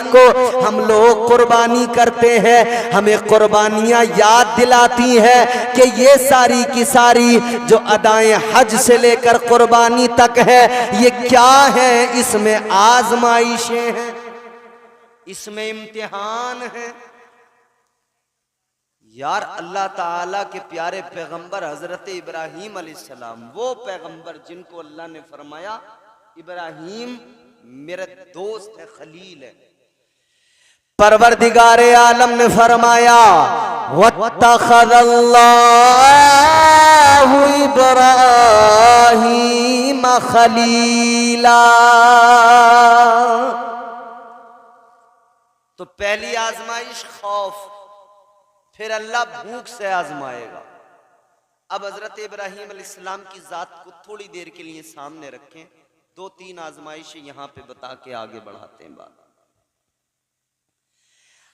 को हम लोग कुर्बानी करते हैं, हमें कुर्बानियां याद दिलाती है कि ये सारी की सारी जो अदाएं हज से लेकर कुर्बानी तक है, ये क्या है? इसमें आजमाइशें हैं, इसमें इम्तिहान है। यार अल्लाह ताला के प्यारे पैगंबर हजरत इब्राहीम अलैहिस्सलाम, वो पैगंबर जिनको अल्लाह ने फरमाया इब्राहीम मेरे दोस्त है, खलील है। परवरदिगारे आलम ने फरमाया वत्तखज़ल्लाहु इब्राहीम खलीला। तो पहली आजमाइश खौफ, फिर अल्लाह भूख से आजमाएगा। अब हजरत इब्राहीम अलैहिस्सलाम की जात को थोड़ी देर के लिए सामने रखें, दो तीन आजमाइशें यहां पे बता के आगे बढ़ाते हैं बात।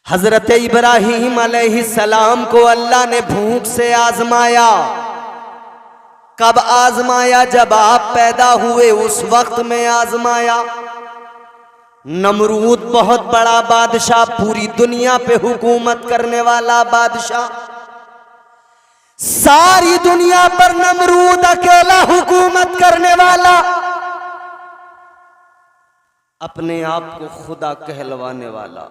हजरत इब्राहीम अलैहिस्सलाम को अल्लाह ने भूख से आजमाया। कब आजमाया? जब आप पैदा हुए उस वक्त में आजमाया। नमरूद बहुत बड़ा बादशाह, पूरी दुनिया पे हुकूमत करने वाला बादशाह, सारी दुनिया पर नमरूद अकेला हुकूमत करने वाला, अपने आप को खुदा कहलवाने वाला,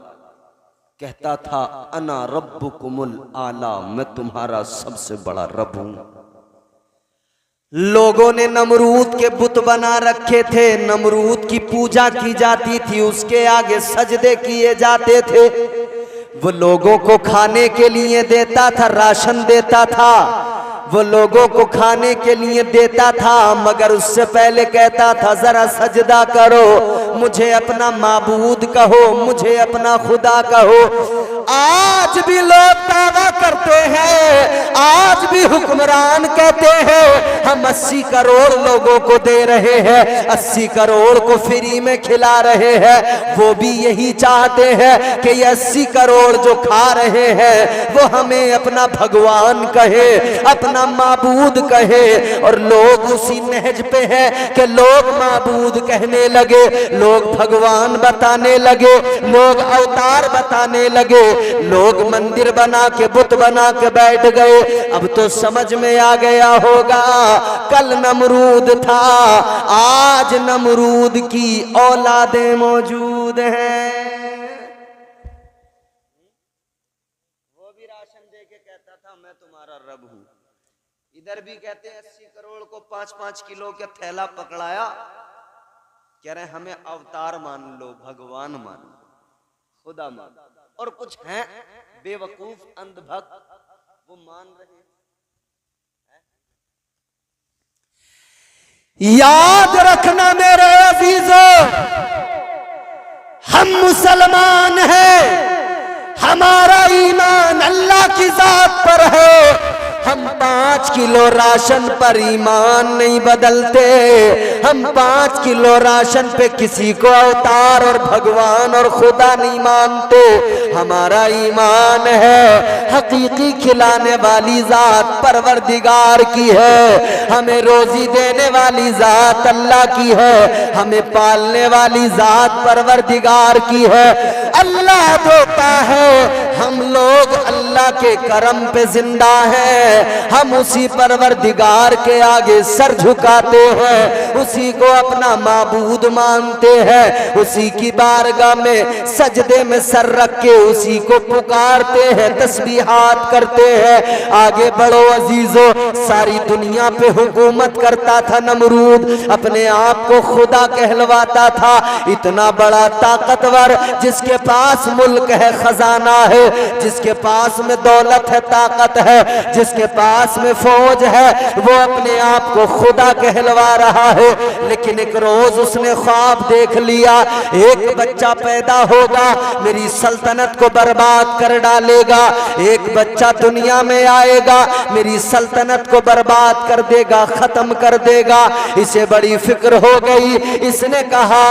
कहता था अना रब्बुकुमुल आला, मैं तुम्हारा सबसे बड़ा रब हूं। लोगों ने नमरूद के बुत बना रखे थे, नमरूद की पूजा की जाती थी, उसके आगे सजदे किए जाते थे। वो लोगों को खाने के लिए देता था, राशन देता था, वो लोगों को खाने के लिए देता था, मगर उससे पहले कहता था जरा सजदा करो, मुझे अपना माबूद कहो, मुझे अपना खुदा कहो। आज भी लोग दावा करते हैं, आज भी हुक्मरान कहते हैं हम 80 करोड़ लोगों को दे रहे हैं, 80 करोड़ को फ्री में खिला रहे हैं। वो भी यही चाहते हैं कि ये 80 करोड़ जो खा रहे हैं वो हमें अपना भगवान कहे, अपना माबूद कहे। और लोग उसी नहज पे हैं कि लोग माबूद कहने लगे, लोग भगवान बताने लगे, लोग अवतार बताने लगे, लोग मंदिर बना के बुत बना के बैठ गए। अब तो समझ में आ गया होगा, कल नमरूद था, आज नमरूद की औलादें मौजूद हैं। वो भी राशन दे के कहता था मैं तुम्हारा रब हूं। इधर भी कहते हैं 80 करोड़ को 5-5 किलो का थैला पकड़ाया, कह रहे हमें अवतार मान लो, भगवान मान लो, खुदा मान लो। और कुछ हैं बेवकूफ अंधभक्त, वो मान रहे हैं। याद रखना मेरे अजीजों, हम मुसलमान हैं, हमारा ईमान अल्लाह की जात पर है। हम 5 किलो राशन पर ईमान नहीं बदलते, हम 5 किलो राशन पे किसी को अवतार और भगवान और खुदा नहीं मानते। हमारा ईमान है हकीकी खिलाने वाली जात परवरदिगार की है, हमें रोजी देने वाली जात अल्लाह की है, हमें पालने वाली जात परवरदिगार की है। अल्लाह देता है, हम लोग अल्लाह के करम पे जिंदा हैं, हम उसी परवरदिगार के आगे सर झुकाते हैं, उसी को अपना माबूद मानते हैं, उसी की बारगाह में सजदे में सर रख के उसी को पुकारते हैं, तस्बीहात करते हैं। आगे बढ़ो अजीजों, सारी दुनिया पे हुकूमत करता था नमरूद, अपने आप को खुदा कहलवाता था, इतना बड़ा ताकतवर, जिसके पास मुल्क है, खजाना है, जिसके पास में दौलत है, ताकत है, जिसके पास में फौज है, वो अपने आप को खुदा कहलवा रहा है। लेकिन एक रोज उसने ख्वाब देख लिया, एक बच्चा पैदा होगा, मेरी सल्तनत को बर्बाद कर डालेगा, एक बच्चा दुनिया में आएगा, मेरी सल्तनत को बर्बाद कर देगा, खत्म कर देगा। इसे बड़ी फिक्र हो गई, इसने कहा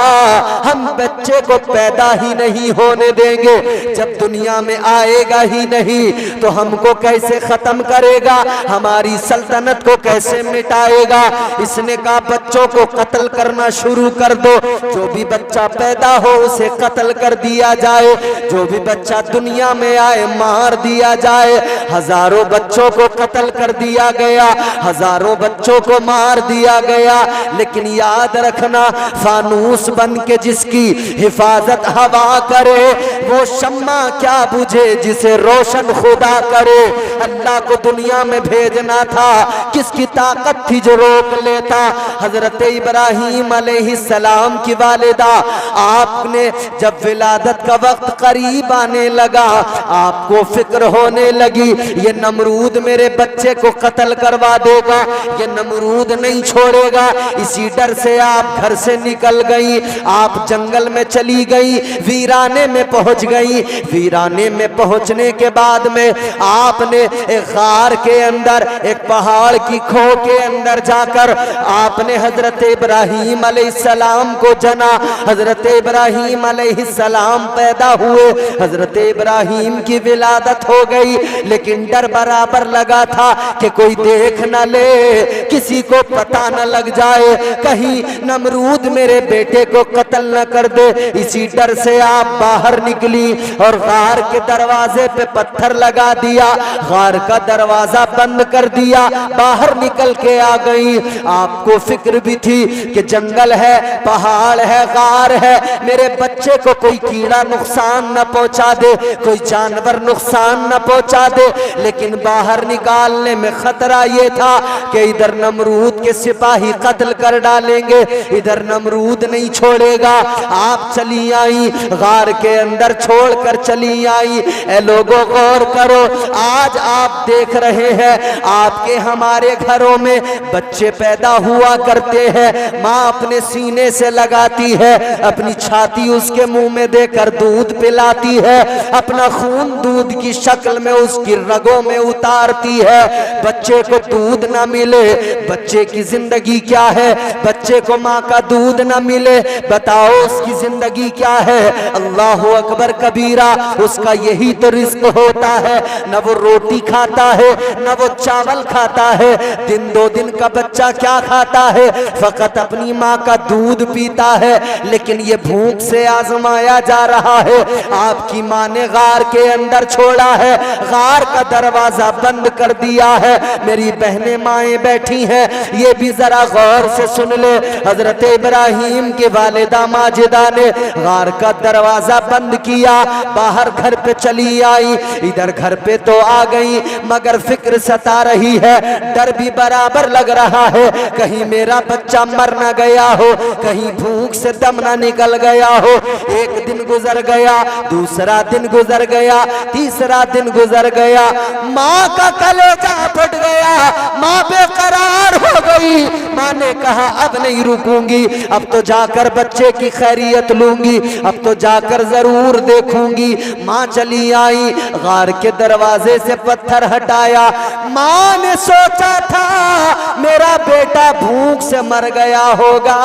हम बच्चे को पैदा ही नहीं होने देंगे, जब दुनिया में आएगा ही नहीं तो हमको कैसे खत्म करेगा, हमारी सल्तनत को कैसे मिटाएगा। इसने कहा बच्चों को कत्ल करना शुरू कर दो, जो भी बच्चा पैदा हो उसे कत्ल कर दिया जाए, जो भी बच्चा दुनिया में आए मार दिया जाए। हजारों बच्चों को कत्ल कर दिया गया, हजारों बच्चों को मार दिया गया। लेकिन याद रखना, फानूस बन के जिसकी हिफाजत हवा करे, वो शम्मा क्या बुझे जिसे रोशन खुदा करे। अल्लाह को दुनिया में भेजना था, किसकी ताकत थी जो रोक लेता। हजरत इब्राहीम अलैहिस्सलाम की वालिदा, आपने जब विलादत का वक्त करीब आने लगा, आपको फिक्र होने लगी ये नमरूद मेरे बच्चे को कत्ल करवा देगा, ये नमरूद नहीं छोड़ेगा। इसी डर से आप घर से निकल गई, आप जंगल में चली गई, वीराने में पहुंच गई। वीराने में पहुंचने के बाद में आपने एक गार के अंदर, एक पहाड़ की खो के अंदर जाकर आपने हजरत इब्राहीम अलैहिस्सलाम को जना। हजरत इब्राहीम अलैहिस्सलाम पैदा हुए, हजरत इब्राहीम की विलादत हो गई। लेकिन डर बराबर लगा था कि कोई देख न ले, किसी को पता न लग जाए, कहीं नमरूद मेरे बेटे को कत्ल न कर दे। इसी डर से आप बाहर निकली और गार के दरवाजे पे पत्थर लगा दिया, गार का दरवाजा बंद कर दिया, बाहर निकल के आ गई। आपको फिक्र भी थी कि जंगल है, पहाड़ है, गार है, मेरे बच्चे को कोई कीड़ा नुकसान न पहुंचा दे, कोई जानवर नुकसान न पहुंचा दे। लेकिन बाहर निकालने में खतरा ये था कि इधर नमरूद के सिपाही कत्ल कर डालेंगे, इधर नमरूद नहीं छोड़ेगा। आप चली आई, गार के अंदर छोड़कर चली आई। ए लोगों गौर करो, आज आप देख रहे हैं आपके हमारे घरों में बच्चे पैदा हुआ करते हैं, माँ अपने सीने से लगाती है, अपनी छाती उसके मुंह में देकर दूध पिलाती है, अपना खून दूध की शक्ल में उसकी रगों में उतारती है। बच्चे को दूध ना मिले, बच्चे की जिंदगी क्या है? बच्चे को माँ का दूध ना मिले, बताओ उसकी जिंदगी क्या है? अल्लाहु अकबर कबीरा, उसका यही तो रिस्क होता है। न वो रोटी खाता है, न वो चावल खाता है। दिन दो दिन का बच्चा क्या खाता है? फकत अपनी माँ का दूध पीता है। लेकिन ये भूख से आजमाया जा रहा है। आपकी माँ ने गार के अंदर छोड़ा है, गार का दरवाजा बंद कर दिया है। मेरी बहनें माएँ बैठी हैं, ये भी जरा गौर से सुन ले। हजरत इब्राहीम के वालिदा माजिदा ने गार का दरवाजा बंद किया, बाहर घर पे चली आई। इधर घर पे तो आ गई, मगर फिक्र सता रही है, डर भी बराबर लग रहा है, कहीं मेरा बच्चा मर न गया हो, कहीं भूख से दम न निकल गया हो। एक दिन गुजर गया, दूसरा दिन गुजर गया, तीसरा दिन गुजर गया। माँ का कलेजा फट गया, माँ बेकरार हो गई। माँ ने कहा अब नहीं रुकूंगी, अब तो जाकर बच्चे की खैरियत लूंगी, अब तो जाकर जरूर देखूंगी। माँ चली आई, गार के दरवाजे से पत्थर हटाया। माँ ने सोचा था मेरा बेटा भूख से मर गया होगा,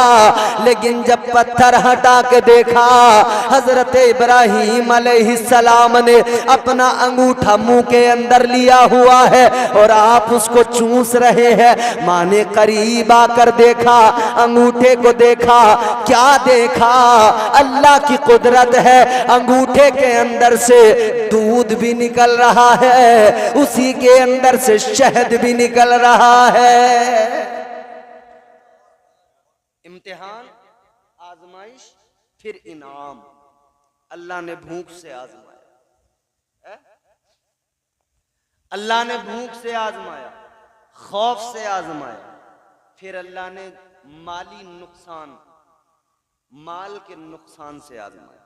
लेकिन जब पत्थर हटा के देखा, हजरत इब्राहीम अलैहिस्सलाम ने अपना अंगूठा मुंह के अंदर लिया हुआ है और आप उसको चूस रहे हैं। माँ ने करीब आकर देखा, अंगूठे को देखा, क्या देखा? अल्लाह की कुदरत है, अंगूठे के अंदर से दूध भी निकल रहा है, उसी के अंदर से शहद भी निकल रहा है। इम्तिहान, आजमाइश, फिर इनाम। अल्लाह ने भूख से आजमाया, अल्लाह ने भूख से आजमाया, खौफ से आजमाया, फिर अल्लाह ने माली नुकसान, माल के नुकसान से आजमाया,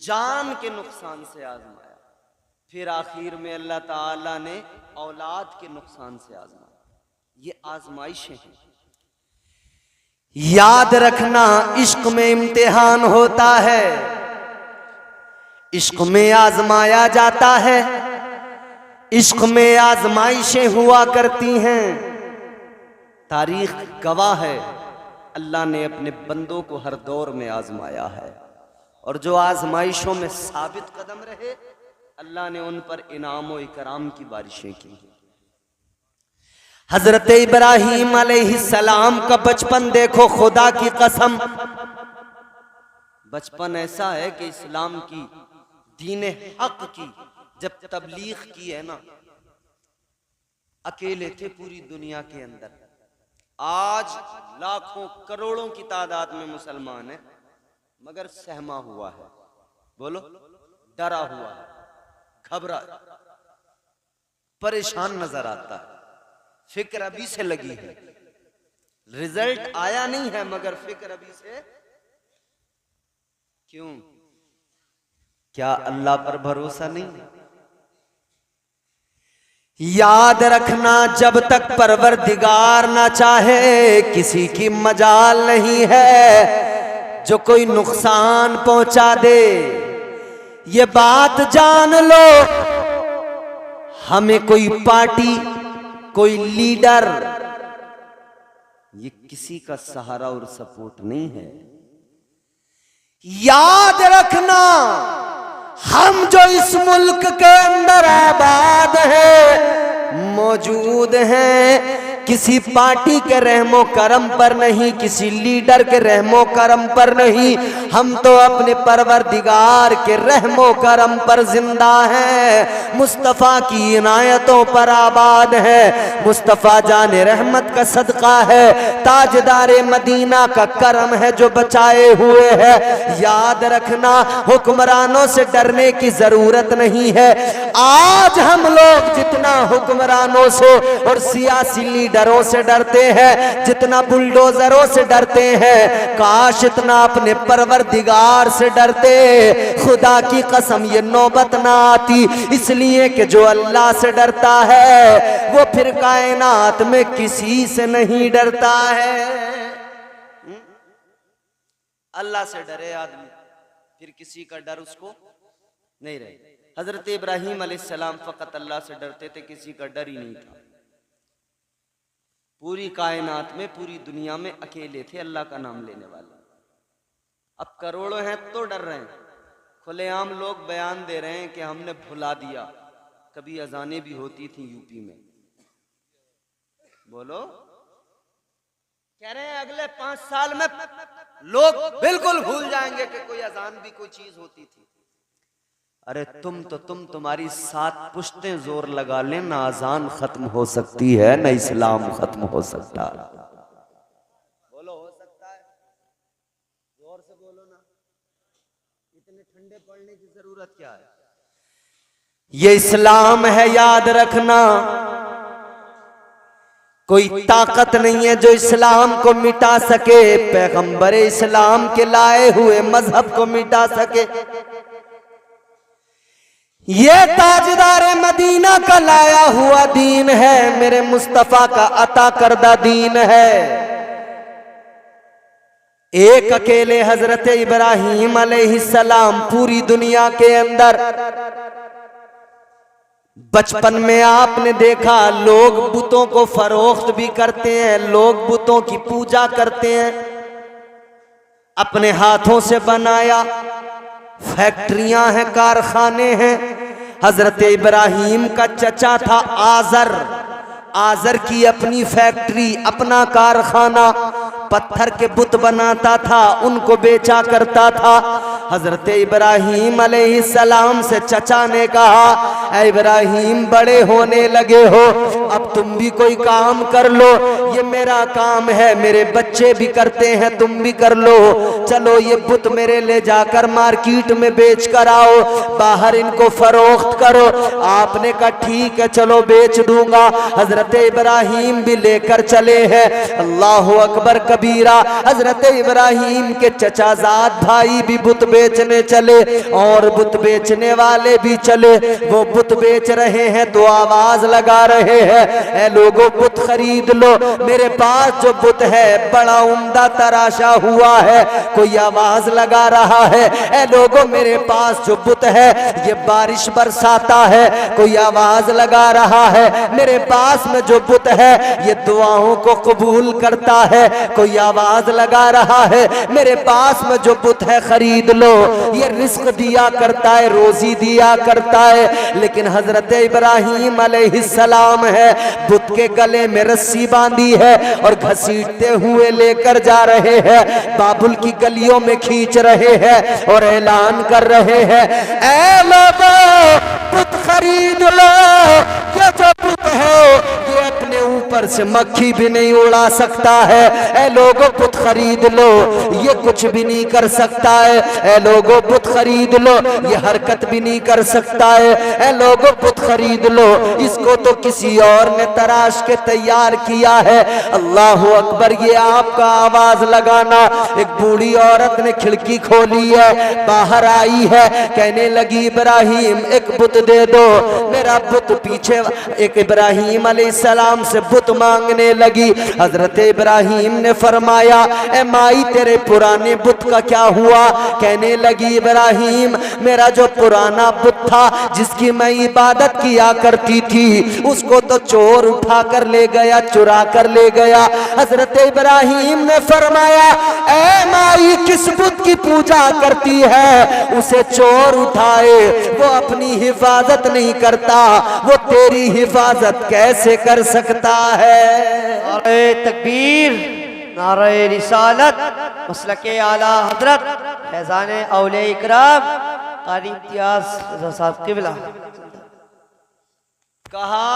जान के नुकसान से आजमाया, फिर आखिर में अल्लाह ताला ने औलाद के नुकसान से आजमाया। ये आजमाइशें हैं। याद रखना, इश्क में इम्तिहान होता है, इश्क में आजमाया जाता है, इश्क में आजमाइशें हुआ करती हैं। तारीख गवाह है, अल्लाह ने अपने बंदों को हर दौर में आजमाया है, और जो आजमाइशों में साबित कदम रहे, अल्लाह ने उन पर इनाम व इकराम की बारिशें की। हजरत इब्राहीम अलैहिस्सलाम का बचपन देखो, खुदा की कसम बचपन ऐसा है कि इस्लाम की, दीन हक की जब तबलीग की है ना, अकेले थे पूरी दुनिया के अंदर। आज लाखों करोड़ों की तादाद में मुसलमान है, मगर सहमा हुआ है, बोलो डरा हुआ है, घबरा, परेशान नजर आता है। फिक्र अभी से लगी है, रिजल्ट आया नहीं है मगर फिक्र अभी से। क्यों? क्या अल्लाह पर भरोसा नहीं? याद रखना, जब तक परवरदिगार ना चाहे किसी की मजाल नहीं है जो कोई नुकसान पहुंचा दे। ये बात जान लो, हमें कोई पार्टी, कोई लीडर, ये किसी का सहारा और सपोर्ट नहीं है। याद रखना, हम जो इस मुल्क के अंदर आबाद हैं, मौजूद हैं, किसी पार्टी के रहमो करम पर नहीं, किसी लीडर के रहमो करम पर नहीं, हम तो अपने परवरदिगार के रहमो करम पर जिंदा हैं, मुस्तफ़ा की इनायतों पर आबाद है। मुस्तफ़ा जाने रहमत का सदका है, ताजदारे मदीना का करम है जो बचाए हुए है। याद रखना, हुक्मरानों से डरने की जरूरत नहीं है। आज हम लोग जितना हुक्मरानों से और सियासी लीडरों से डरते हैं, जितना बुलडोजरों से डरते हैं, काश इतना अपने परवरदिगार से डरते। खुदा की कसम ये नौबत ना आती, इसलिए कि जो अल्लाह से डरता है वो फिर कायनात में किसी से नहीं डरता है। अल्लाह से डरे आदमी, फिर किसी का डर उसको नहीं रहे। हजरत इब्राहीम अलैहिस्सलाम फकत अल्लाह से डरते थे, किसी का डर ही नहीं था। पूरी कायनात में, पूरी दुनिया में अकेले थे अल्लाह का नाम लेने वाले। अब करोड़ों हैं तो डर रहे हैं। खुलेआम लोग बयान दे रहे हैं कि हमने भुला दिया, कभी अजानें भी होती थी यूपी में। बोलो, कह रहे हैं अगले 5 साल में लोग बिल्कुल भूल जाएंगे कि कोई अजान भी कोई चीज होती थी। अरे तुम्हारी 7 पुश्तें जोर लगा लें, ना अजान खत्म हो सकती है, ना इस्लाम खत्म हो सकता। बोलो, हो सकता है? जोर से बोलो ना, इतने ठंडे पड़ने की जरूरत क्या है? ये इस्लाम है, याद रखना। कोई ताकत नहीं है जो इस्लाम को मिटा सके, पैगंबर इस्लाम के लाए हुए मजहब को मिटा सके। ये ताजदारे मदीना का लाया हुआ दीन है, मेरे मुस्तफा का अता करदा दीन है। एक अकेले हजरत इब्राहीम अलैहिस्सलाम पूरी दुनिया के अंदर, बचपन में आपने देखा लोग बुतों को फरोख्त भी करते हैं, लोग बुतों की पूजा करते हैं। अपने हाथों से बनाया, फैक्ट्रियां हैं, कारखाने हैं। हजरत इब्राहीम का चचा था आजर, आजर की अपनी फैक्ट्री, अपना कारखाना, पत्थर के बुत बनाता था, उनको बेचा करता था। हजरत इब्राहीम अलैहिस्सलाम से चचा ने कहा, ऐ इब्राहीम बड़े होने लगे हो, अब तुम भी कोई काम कर लो, ये मेरा काम है, मेरे बच्चे भी करते हैं, तुम भी कर लो। चलो ये बुत मेरे ले जाकर मार्केट में बेच कर आओ, बाहर इनको फरोख्त करो। आपने कहा ठीक है, चलो बेच दूंगा। हजरत इब्राहीम भी लेकर चले हैं। अल्लाह अकबर कबीरा। हजरत इब्राहीम के चचाजाद भाई भी बुत बेचने चले और बुत बेचने वाले भी चले। वो बुत बेच रहे हैं तो आवाज लगा रहे हैं, ऐ लोगों बुत खरीद लो, मेरे पास जो बुत है बड़ा उम्दा तराशा हुआ है। कोई आवाज लगा रहा है, ऐ लोगों मेरे पास जो बुत है ये बारिश बरसाता है। कोई आवाज लगा रहा है, मेरे पास में जो बुत है ये दुआओं को कबूल करता है। कोई आवाज लगा रहा है, मेरे पास में जो बुत है खरीद लो। लो, ये रिस्क दिया करता है, रोजी दिया करता है। लेकिन हजरत इब्राहीम अलैहिस्सलाम है, बुत के गले में रस्सी बांधी है और घसीटते हुए लेकर जा रहे हैं, बाबुल की गलियों में खींच रहे हैं और ऐलान कर रहे हैं, ऐ लोगों बुत खरीद लो, ये जो बुत है ये अपने ऊपर से मक्खी भी नहीं उड़ा सकता है। ऐ लोगों बुत खरीद लो, ये कुछ भी नहीं कर सकता है। ऐ लोगों बुत खरीद लो, ये हरकत भी नहीं कर सकता है। ऐ लोगों बुत खरीद लो, इसको तो किसी और ने तराश के तैयार किया है। अल्लाह अकबर, ये आपका आवाज लगाना। एक बूढ़ी औरत ने खिड़की खोली है, बाहर आई है, कहने लगी इब्राहीम एक बुत दे दो, मेरा बुत पीछे। एक इब्राहीम अलैहिस्सलाम से बुत मांगने लगी। हजरत इब्राहीम ने फरमाया, ए माई तेरे पुराने बुत का क्या हुआ? कहने लगी इब्राहीम, मेरा जो पुराना बुत था जिसकी मैं इबादत किया करती थी, उसको तो चोर उठा कर ले गया, चुरा कर ले गया। हजरत इब्राहीम ने फरमाया, ए माई किस बुत की पूजा करती है? उसे चोर उठाए, वो अपनी हिफाजत नहीं करता, वो तेरी हिफाजत कैसे कर सकता है? नारे तकबीर, नारे रिसालत, मसलके आला हजरत फैजान औलिया इकराम कारी इम्तियाज साहब किबला। कहा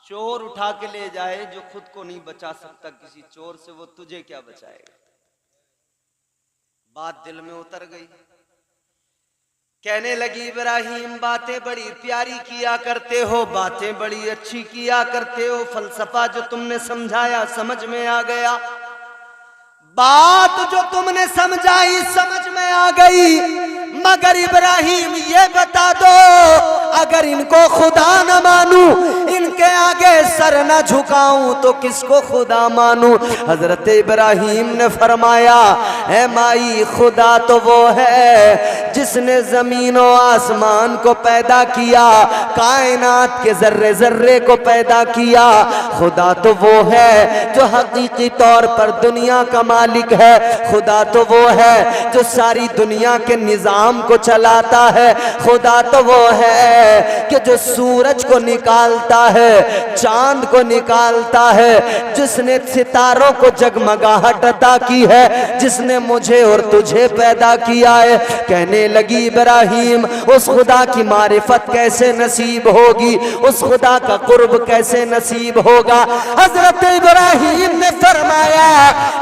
चोर उठा के ले जाए जो खुद को नहीं बचा सकता किसी चोर से, वो तुझे क्या बचाएगा? बात दिल में उतर गई। कहने लगी इब्राहीम बातें बड़ी प्यारी किया करते हो, बातें बड़ी अच्छी किया करते हो, फलसफा जो तुमने समझाया समझ में आ गया, बात जो तुमने समझाई समझ में आ गई, मगर इब्राहीम ये बता दो, अगर इनको खुदा न मानूं, इनके आगे सर न झुकाऊं, तो किसको खुदा मानूं? हजरत इब्राहीम ने फरमाया, है माई खुदा तो वो है जिसने जमीन और आसमान को पैदा किया, कायनात के जर्रे जर्रे को पैदा किया। खुदा तो वो है जो हकीकी तौर पर दुनिया का मालिक है। खुदा तो वो है जो सारी दुनिया के निजाम को चलाता है। खुदा तो वो है कि जो सूरज को निकालता है, चांद को निकालता है, जिसने सितारों को जगमगाहट अता की है, जिसने मुझे और तुझे पैदा किया है। कहने लगी इब्राहीम, उस खुदा की मारिफत कैसे नसीब होगी, उस खुदा का कुर्ब कैसे नसीब होगा? हजरत इब्राहीम ने फरमाया,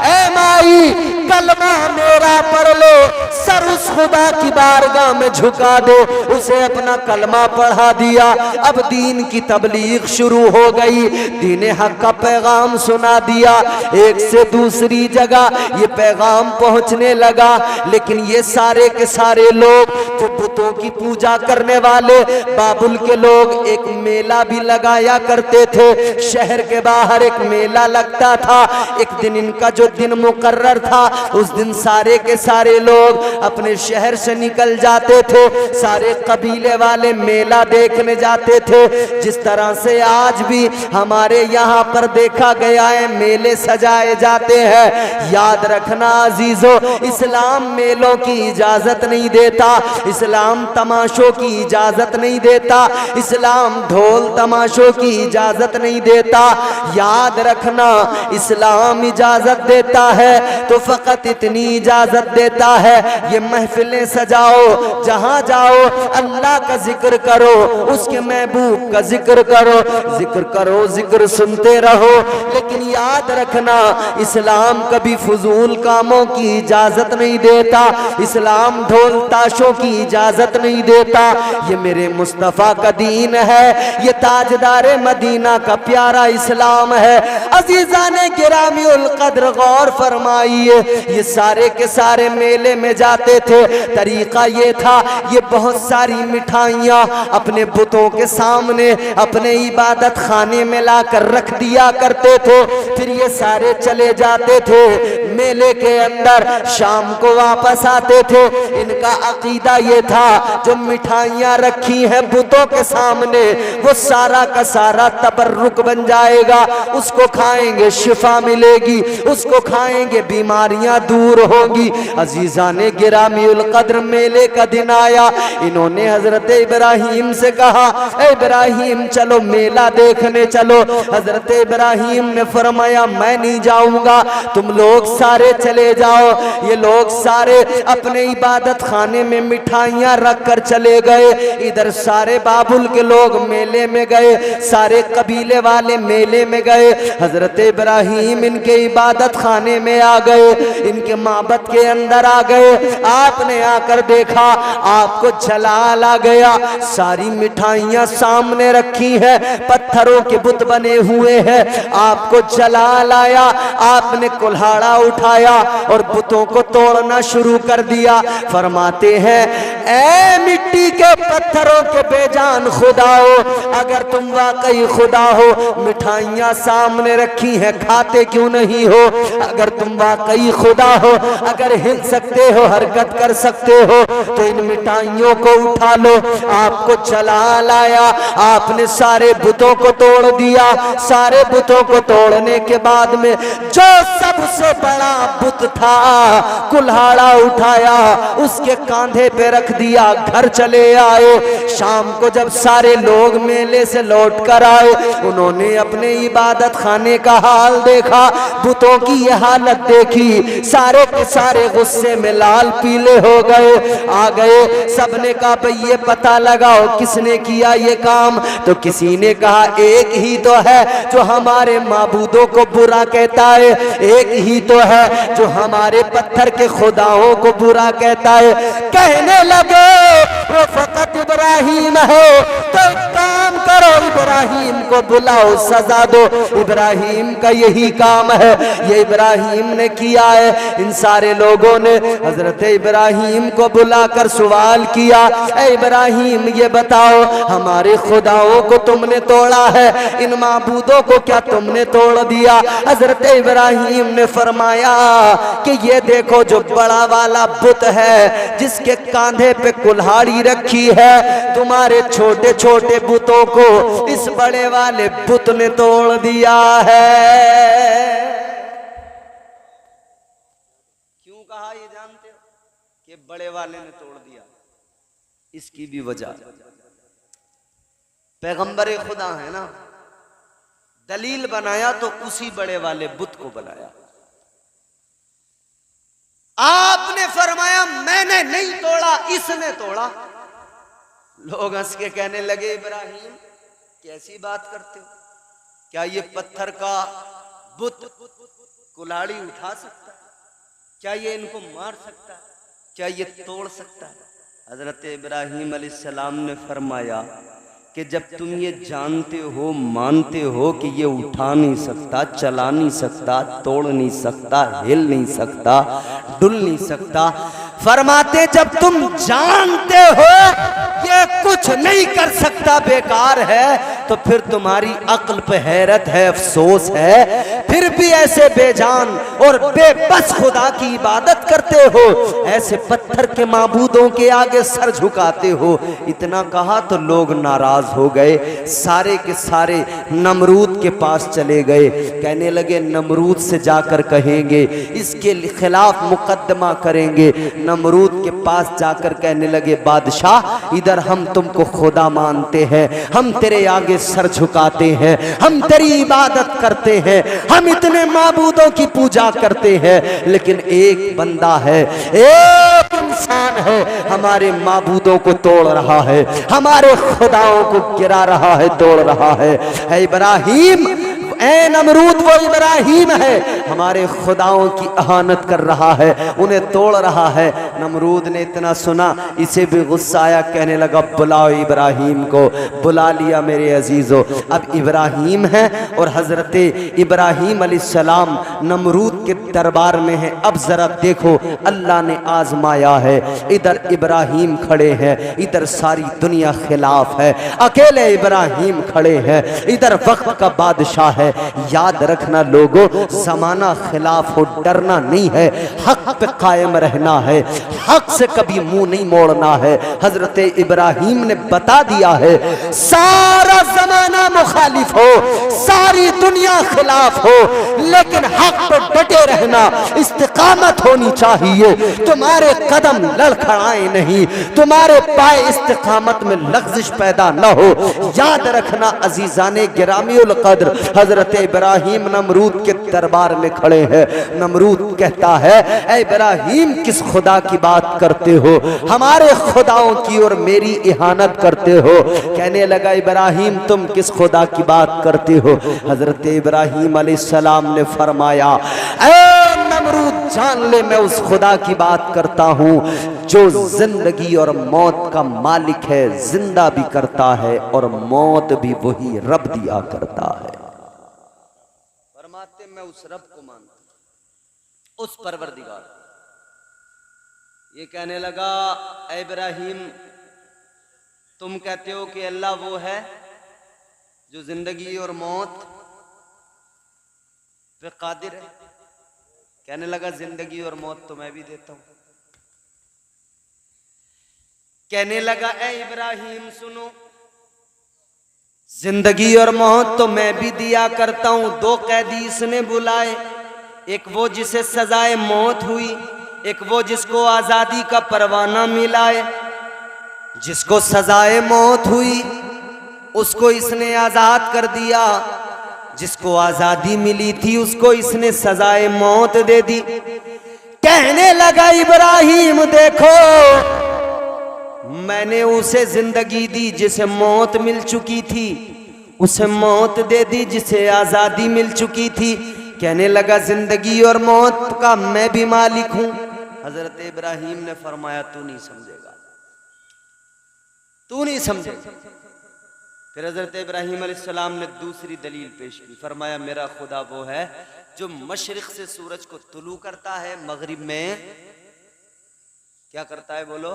ऐ माई कलमा मेरा पढ़ लो, सर उस खुदा की बारगाह में झुका दो। उसे अपना कलमा पढ़ा दिया। अब दीन की तबलीग शुरू हो गई, दीन हक का पैगाम सुना दिया। एक से दूसरी जगह ये पैगाम पहुंचने लगा। लेकिन ये सारे के सारे लोग जो बुतों की पूजा करने वाले बाबुल के लोग, एक मेला भी लगाया करते थे। शहर के बाहर एक मेला लगता था। एक दिन इनका जो दिन मुकर्रर था, उस दिन सारे के सारे लोग अपने शहर से निकल जाते थे। सारे कबीले वाले मेला देखने जाते थे। जिस तरह से आज भी हमारे यहाँ पर देखा गया है, मेले सजाए जाते हैं। याद रखना अजीजों, इस्लाम मेलों की इजाजत नहीं देता, इस्लाम तमाशों की इजाजत नहीं देता, इस्लाम ढोल तमाशों की इजाजत नहीं देता। याद रखना, इस्लाम इजाजत देता है तो फकत इतनी इजाजत देता है, ये महफिलें सजाओ, जहां जाओ अल्लाह का जिक्र करो, उसके महबूब का जिक्र करो, जिक्र करो, जिक्र सुनते रहो। लेकिन याद रखना, इस्लाम कभी फजूल कामों की इजाजत नहीं देता, इस्लाम ढोल ताशों की इजाजत नहीं देता। ये मेरे मुस्तफ़ा का दीन है, ये ताजदारे मदीना का प्यारा इस्लाम है। अजीज़ाने गिरामी उल कद्र गौर फरमाइए, ये सारे के सारे मेले में जाते थे। तरीका ये था, ये बहुत सारी मिठाइयाँ अपने बुतों के सामने अपने इबादत खाने में लाकर रख दिया करते थे। फिर ये सारे चले जाते थे मेले के अंदर, शाम को वापस आते थे। इनका अकीदा ये था जो मिठाइयाँ रखी हैं बुतों के सामने वो सारा का सारा तबर्रुक बन जाएगा, उसको खाएंगे शिफा मिलेगी, उसको खाएंगे बीमारियां दूर होंगी। अजीजा ने गिरामीउल कद्र मेले का दिन आया, इन्होंने हजरत इब्राहिम से कहा इब्राहिम चलो मेला देखने चलो। हजरत इब्राहिम ने फरमाया मैं नहीं जाऊंगा, तुम लोग सारे चले जाओ। ये लोग सारे अपने इबादत खाने में मिठाइयां रख कर चले गए। इधर सारे बाबुल के लोग मेले में गए, सारे कबीले वाले मेले में गए। हजरत इब्राहिम इनके इबादत खाने में आ गए, इनके माबद के अंदर आ गए। आपने आकर देखा, आपको जलाल आ गया। सारी मिठाइयां सामने रखी है, पत्थरों के बुत बने हुए हैं। आपको जलाल आया, आपने कुल्हाड़ा उठाया और बुतों को तोड़ना शुरू कर दिया। फरमाते हैं ऐ मिट्टी के पत्थरों के बेजान खुदाओ, अगर तुम वाकई खुदा हो, मिठाइयां सामने रखी हैं, खाते क्यों नहीं हो? अगर तुम वाकई खुदा हो, अगर हिल सकते हो, हरकत कर सकते हो, तो इन मिठाइयों को उठा लो। आपको जलाल आया, आपने सारे बुतों को तोड़ दिया। सारे बुतों को तोड़ने के बाद में जो सबसे बड़ा बुत था, कुल्हाड़ा उठाया, उसके कांधे पे रख दिया, घर चले आए। शाम को जब सारे लोग मेले से लौट कर आए, उन्होंने अपने इबादत खाने का हाल देखा, बुतों की यह हालत देखी, सारे के सारे गुस्से में लाल पीले हो गए। आ गए, सबने कहा भाई ये पता लगाओ किसने किया ये काम। तो किसी ने कहा एक ही तो है जो हमारे माबूदों को बुरा कहता है, एक ही तो है जो हमारे पत्थर के खुदाओं को बुरा कहता है। कहने लगे वो फकत इब्राहिम है, तो काम करो इब्राहिम को बुलाओ, सजा दो। इब्राहिम का यही काम है, ये इब्राहिम ने किया है। इन सारे लोगों ने हजरत इब्राहिम को बुलाकर सवाल किया, ऐ इब्राहिम ये बताओ हमारे खुदाओं को तुमने तोड़ा है, इन माबूदों को क्या तुमने तोड़ दिया? हजरत इब्राहिम ने फरमाया कि ये देखो जो बड़ा वाला बुत है जिसके कांधे पे कुल्हाड़ी रखी है, तुम्हारे छोटे छोटे बुतों को इस बड़े वाले बुत ने तोड़ दिया है। क्यों कहा ये जानते हो कि बड़े वाले ने तोड़ दिया? इसकी भी वजह, पैगंबर खुदा है ना, दलील बनाया तो उसी बड़े वाले बुत को बनाया। आपने फरमाया मैंने नहीं तोड़ा, इसने तोड़ा। लोग हंस के कहने लगे इब्राहिम कैसी बात करते हो, क्या ये पत्थर का बुत कुल्हाड़ी उठा सकता है? क्या ये इनको मार सकता है? क्या ये तोड़ सकता है? हजरत इब्राहिम अलैहिस्सलाम ने फरमाया कि जब तुम ये जानते हो, मानते हो कि ये उठा नहीं सकता, चला नहीं सकता, तोड़ नहीं सकता, हिल नहीं सकता, डुल नहीं सकता, फरमाते जब तुम जानते हो ये कुछ नहीं कर सकता, बेकार है, तो फिर तुम्हारी अक्ल पे हैरत है, अफसोस है, फिर भी ऐसे बेजान और बेबस खुदा की इबादत करते हो, ऐसे पत्थर के माबूदों के आगे सर झुकाते हो। इतना कहा तो लोग नाराज हो गए, सारे के सारे नमरूद के पास चले गए। कहने लगे नमरूद से जाकर कहेंगे, इसके खिलाफ मुकदमा करेंगे। नमरूद के पास जाकर कहने लगे बादशाह इधर हम तुमको खुदा मानते हैं, हम तेरे आगे सर झुकाते हैं, हम तेरी इबादत करते हैं, हम इतने माबूदों की पूजा करते हैं, लेकिन एक बंदा है, एक इंसान है, हमारे माबूदों को तोड़ रहा है, हमारे खुदाओं को गिरा रहा है, तोड़ रहा है। ऐ इब्राहिम, ऐ नमरूद वो इब्राहिम है, हमारे खुदाओं की अहानत कर रहा है, उन्हें तोड़ रहा है। नमरूद ने इतना सुना, इसे भी गुस्सा आया, कहने लगा बुलाओ इब्राहिम को। बुला लिया मेरे अजीजों। अब इब्राहिम है और हजरत इब्राहिम अलैहिस्सलाम नमरूद के दरबार में है। अब जरा देखो अल्लाह ने आजमाया है, इधर इब्राहिम खड़े हैं, इधर सारी दुनिया खिलाफ है, अकेले इब्राहिम खड़े हैं, इधर वक्त का बादशाह है। याद रखना लोगों, जमाना खिलाफ हो, डरना नहीं है, हक पे कायम रहना है, हक से कभी मुंह नहीं मोड़ना है। हजरत इब्राहिम ने बता दिया है, सारा जमाना मुखालिफ हो, सारी दुनिया खिलाफ हो, लेकिन हक पर डटे रहना, इस्तिकामत होनी चाहिए। तुम्हारे कदम लड़खड़ाए नहीं, तुम्हारे पाए इस्तिकामत में लग़्ज़िश पैदा न हो। याद रखना अजीजाने गिरामीउल क़द्र, हजरत इब्राहिम नमरूद के दरबार में खड़े हैं। नमरूद कहता है, ऐ इब्राहिम किस खुदा की बात करते हो, हमारे खुदाओं की और मेरी इहानत करते हो। कहने लगा, इब्राहिम तुम किस खुदा की बात करते हो? हजरत इब्राहिम अलैहिस्सलाम ने फरमाया, ऐ नमरूद जान ले, मैं उस खुदा की बात करता हूं जो जिंदगी और मौत का मालिक है, जिंदा भी करता है और मौत भी वही रब दिया करता है। फरमाते मैं उस रब को मानता हूं, उस परवरदिगार। ये कहने लगा, ऐ इब्राहिम तुम कहते हो कि अल्लाह वो है जो जिंदगी और मौत पे कादिर है। कहने लगा, जिंदगी और मौत तो मैं भी देता हूं। कहने लगा, ऐ इब्राहिम सुनो, जिंदगी और मौत तो मैं भी दिया करता हूं। दो कैदी इसने बुलाए, एक वो जिसे सजाए मौत हुई, एक वो जिसको आजादी का परवाना मिला है। जिसको सजाए मौत हुई उसको इसने आजाद कर दिया, जिसको आजादी मिली थी उसको इसने सजाए मौत दे दी। कहने लगा, इब्राहिम देखो, मैंने उसे जिंदगी दी जिसे मौत मिल चुकी थी, उसे मौत दे दी जिसे आजादी मिल चुकी थी। कहने लगा, जिंदगी और मौत का मैं भी मालिक हूं। हजरत इब्राहिम ने फरमाया, तू नहीं समझेगा, तू नहीं समझेगा। फिर हजरत इब्राहिम अलैहिस्सलाम ने दूसरी दलील पेश की। फरमाया, मेरा खुदा वो है जो मशरिक से सूरज को तुलू करता है, मगरिब में क्या करता है, बोलो।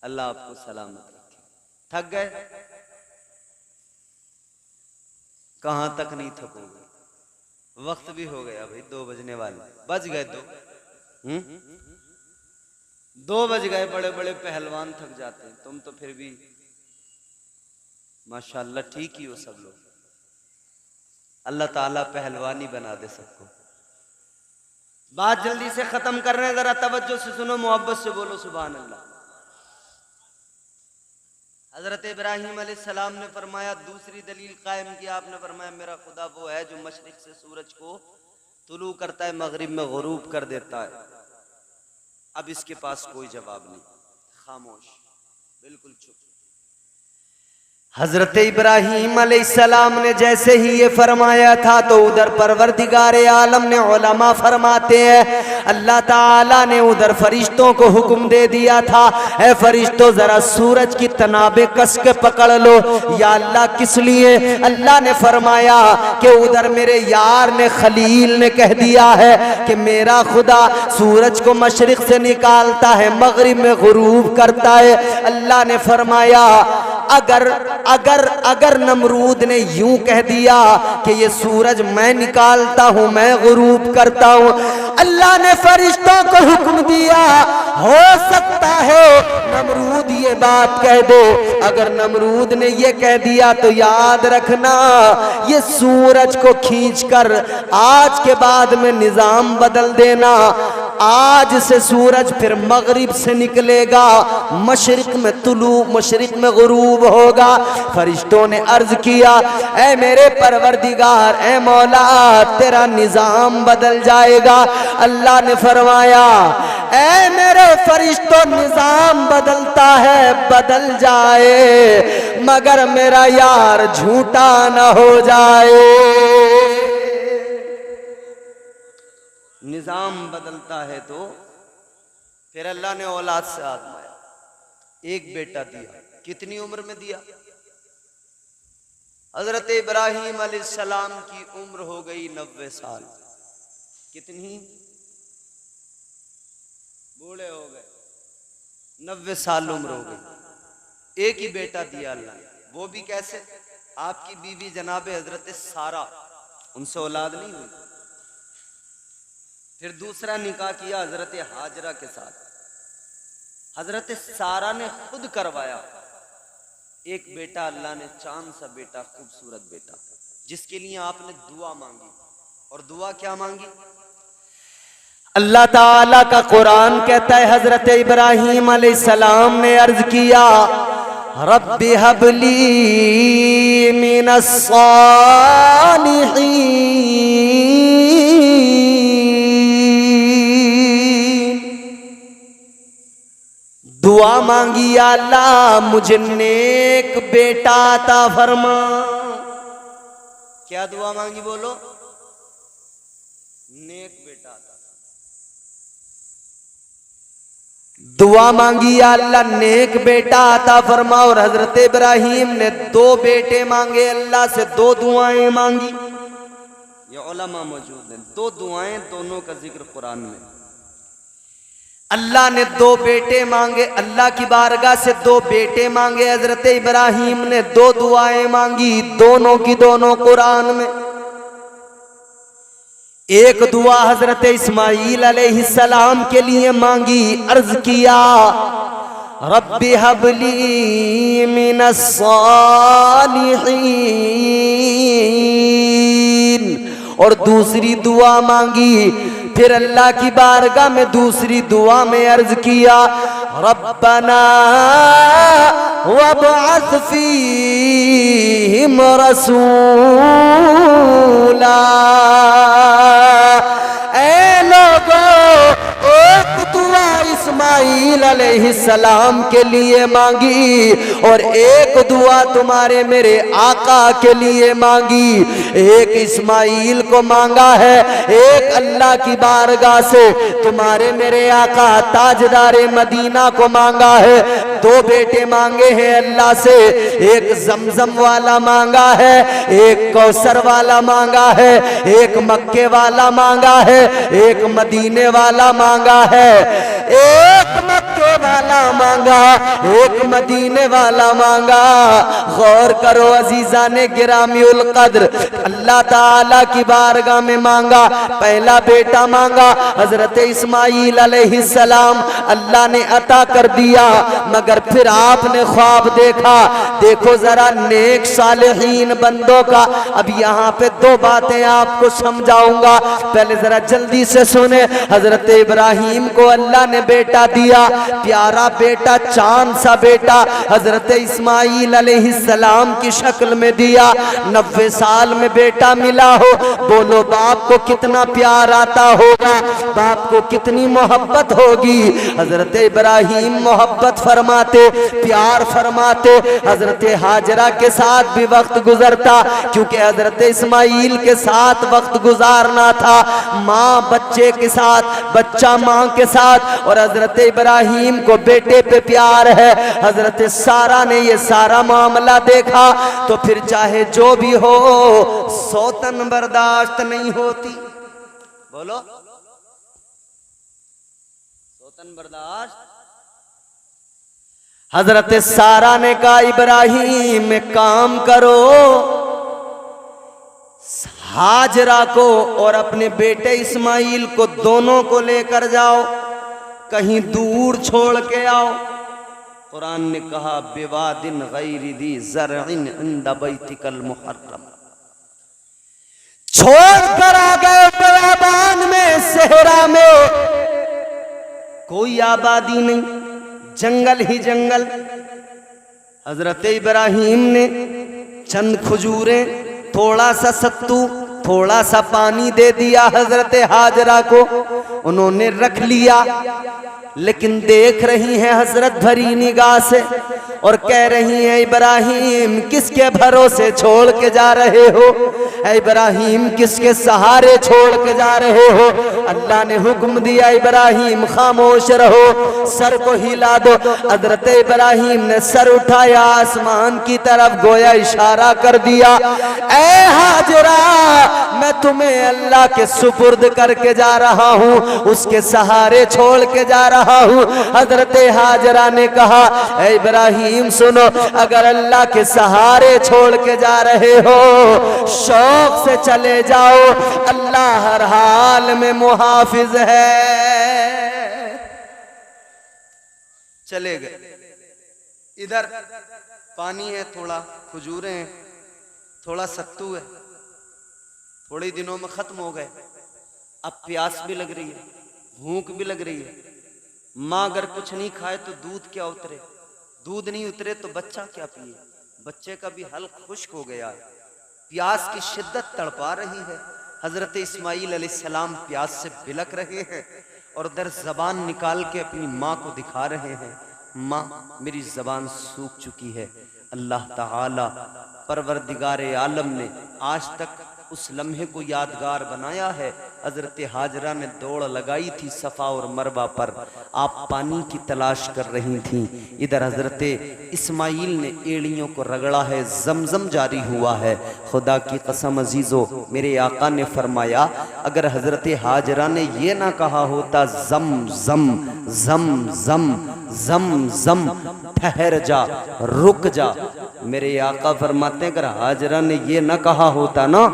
अल्लाह आपको सलामत रखे। थक गए? कहां तक नहीं थकोगे, वक्त भी हो गया भाई, 2 बजने वाले, बज गए 2। 2 बज गए। बड़े बड़े पहलवान थक जाते हैं, तुम तो फिर भी माशाअल्लाह ठीक ही हो सब लोग। अल्लाह ताला पहलवानी बना दे सबको। बात जल्दी से खत्म कर रहे हैं, जरा तवज्जो से सुनो, मोहब्बत से बोलो सुभान अल्लाह। हजरत इब्राहिम अलैहिस्सलाम ने फरमाया, दूसरी दलील कायम किया। आपने फरमाया, मेरा खुदा वो है जो मशरिक से सूरज को तुलू करता है, मगरिब में गुरूब कर देता है। अब इसके पास कोई जवाब नहीं, खामोश, बिल्कुल चुप। हजरत इब्राहिम अलैहिस्सलाम ने जैसे ही ये फरमाया था तो उधर परवरदिगार आलम ने, उलमा फरमाते हैं, अल्लाह ताला ने उधर फरिश्तों को हुक्म दे दिया था, ऐ फरिश्तों जरा सूरज की तनाबे कस के पकड़ लो। या अल्लाह किस लिए? अल्लाह ने फरमाया कि उधर मेरे यार ने, खलील ने कह दिया है कि मेरा खुदा सूरज को मशरिक से निकालता है, मगरिब में गुरूब करता है। अल्लाह ने फरमाया, अगर नमरूद ने यूं कह दिया कि ये सूरज मैं निकालता हूं, मैं गुरूब करता हूं, अल्लाह ने फरिश्तों को हुक्म दिया, हो सकता है नमरूद ये बात कह दे। अगर नमरूद ने ये कह दिया तो याद रखना, ये सूरज को खींचकर आज के बाद में निजाम बदल देना। आज से सूरज फिर मगरिब से निकलेगा, मशरिक में तुलू, मशरिक में गुरूब होगा। फरिश्तों ने अर्ज किया, ऐ मेरे परवरदिगार, ऐ मौला, तेरा निजाम बदल जाएगा। अल्लाह ने फरमाया, ऐ मेरे फरिश्तों, निजाम बदलता है, बदल जाए, मगर मेरा यार झूठा न हो जाए। निजाम बदलता है तो फिर अल्लाह ने औलाद से आजमाया, एक बेटा दिया। कितनी उम्र में दिया? हजरत इब्राहिम अलैहिस्सलाम की उम्र हो गई 90 साल। कितनी? बूढ़े हो गए, 90 साल उम्र हो गई। एक ही बेटा दिया अल्लाह ने, वो भी कैसे? आपकी बीवी जनाब हजरत सारा, उनसे औलाद नहीं हुई। फिर दूसरा निकाह किया हजरत हाजरा के साथ। हजरत सारा ने खुद करवाया। एक बेटा अल्लाह ने, चांद सा बेटा, खूबसूरत बेटा, जिसके लिए आपने दुआ मांगी। और दुआ क्या मांगी? अल्लाह ताला का कुरान कहता है हजरत इब्राहीम अलैहिस्सलाम ने अर्ज किया, रब्बि हबली मिनस सालिहीन। दुआ मांगी, या अल्लाह मुझे नेक बेटा अता फरमा। क्या दुआ मांगी बोलो? नेक बेटा अता। दुआ मांगी, या अल्लाह नेक बेटा अता फरमा। और हजरत इब्राहीम ने 2 बेटे मांगे अल्लाह से, 2 दुआएं मांगी। ये उलमा मौजूद हैं, 2 दुआएं, दोनों का जिक्र कुरान में। अल्लाह ने 2 बेटे मांगे, अल्लाह की बारगाह से 2 बेटे मांगे। हजरत इब्राहीम ने 2 दुआएं मांगी, दोनों की दोनों कुरान में। एक दुआ हजरत इस्माईल अलैहिस्सलाम के लिए मांगी, अर्ज किया, रब्बि हबली मिनस सालिहीन। और दूसरी दुआ मांगी, फिर अल्लाह की बारगाह में दूसरी दुआ में अर्ज किया, रब्बना वबअस फीहिम रसूला। ऐ लोगों, एक दुआ इस्माईल अलैहिस्सलाम के लिए मांगी और एक दुआ तुम्हारे मेरे आका के लिए मांगी। एक इस्माईल को मांगा है, एक अल्लाह की बारगाह से तुम्हारे मेरे आका ताजदारे मदीना को मांगा है। 2 बेटे मांगे हैं अल्लाह से, एक जमजम वाला मांगा है, एक कौसर वाला मांगा है, एक मक्के वाला मांगा है, एक मदीने वाला मांगा है। एक मक्के वाला मांगा, एक मदीने वाला मांगा। गौर करो अजीजा ने गिरामी उल कद्र, अल्लाह ताला की बारगाह में मांगा। पहला बेटा मांगा हजरत इस्माईल अलैहिस्सलाम, अल्लाह ने अता कर दिया। मगर फिर आपने ख्वाब देखा। देखो जरा नेक सालेहीन बंदों का। अब यहाँ पे 2 बातें आपको समझाऊंगा, पहले जरा जल्दी से सुने। हजरत इब्राहीम को अल्लाह ने बेटा दिया, प्यारा बेटा, चांद सा बेटा, हजरत इस्माईल अलैहिस्सलाम की शक्ल में दिया। 90 साल में बेटा मिला हो, बोलो बाप को कितना प्यार आता होगा, बाप को कितनी मोहब्बत होगी। हजरत इब्राहीम मोहब्बत फरमाते, प्यार फरमाते। हजरत हाजरा के साथ भी वक्त गुजरता, क्योंकि हजरत इस्माईल के साथ वक्त गुजारना था। माँ बच्चे के साथ, बच्चा माँ के साथ। और हजरत इब्राहीम को बेटे पे प्यार है। हजरत सारा ने ये सारा मामला देखा, तो फिर चाहे जो भी हो, सौतन बर्दाश्त नहीं होती। बोलो, सौतन बर्दाश्त। हजरत सारा ने कहा, इब्राहीम एक काम करो, हाजरा को और अपने बेटे इस्माईल को, दोनों को लेकर जाओ, कहीं दूर छोड़ के आओ। कुरान ने कहा, बिवादिन गैरि दी ज़रइन इंद बैतिकल मुहर्रम। छोड़ कर आ गए बयाबान में, सहरा में, कोई आबादी नहीं, जंगल ही जंगल। हजरत इब्राहीम ने चंद खजूरें, थोड़ा सा सत्तू, थोड़ा सा पानी दे दिया हजरत हाजरा को। उन्होंने रख लिया, लेकिन देख रही हैं हजरत भरी निगाह से और कह रही हैं, इब्राहीम किसके भरोसे छोड़ के जा रहे हो? इब्राहीम किसके सहारे छोड़ के जा रहे हो? अल्लाह ने हुक्म दिया, इब्राहीम खामोश रहो, सर को हिला दो। हजरत इब्राहीम ने सर उठाया आसमान की तरफ, गोया इशारा कर दिया, ऐ हाजरा, मैं तुम्हें अल्लाह के सुपुर्द करके जा रहा हूँ, उसके सहारे छोड़ के जा रहा रहा हूँ। हजरत हाजरा ने कहा, ऐ इब्राहिम सुनो, अगर अल्लाह के सहारे छोड़ के जा रहे हो, शौक से चले जाओ, अल्लाह हर हाल में मुहाफिज है। चले गए। इधर पानी है, थोड़ा खजूरें हैं, थोड़ा सत्तू है, थोड़े दिनों में खत्म हो गए। अब प्यास भी लग रही है, भूख भी लग रही है। माँ अगर कुछ नहीं खाए तो दूध क्या उतरे, दूध नहीं उतरे तो बच्चा क्या पिए। बच्चे का भी हल खुश्क हो गया है, प्यास की शिद्दत तड़पा रही है। हजरत इस्माइल अलैहिस्सलाम प्यास से बिलक रहे हैं और उधर जबान निकाल के अपनी माँ को दिखा रहे हैं, माँ मेरी जबान सूख चुकी है। अल्लाह ताला परवरदिगारे आलम ने आज तक उस लम्हे को यादगार बनाया है। हजरत हाजरा ने दौड़ लगाई थी सफ़ा और मरवा पर, आप पानी की तलाश कर रही थी। इधर हजरत इस्माइल ने एड़ियों को रगड़ा है, जमजम जारी हुआ है। खुदा की कसम अजीज़ो, मेरे आका ने फरमाया, अगर हजरत हाजरा ने ये ना कहा होता जम जम जम जम जम जम, ठहर जा, रुक जा, मेरे आका फरमाते हैं अगर हाजरा ने ये ना कहा होता ना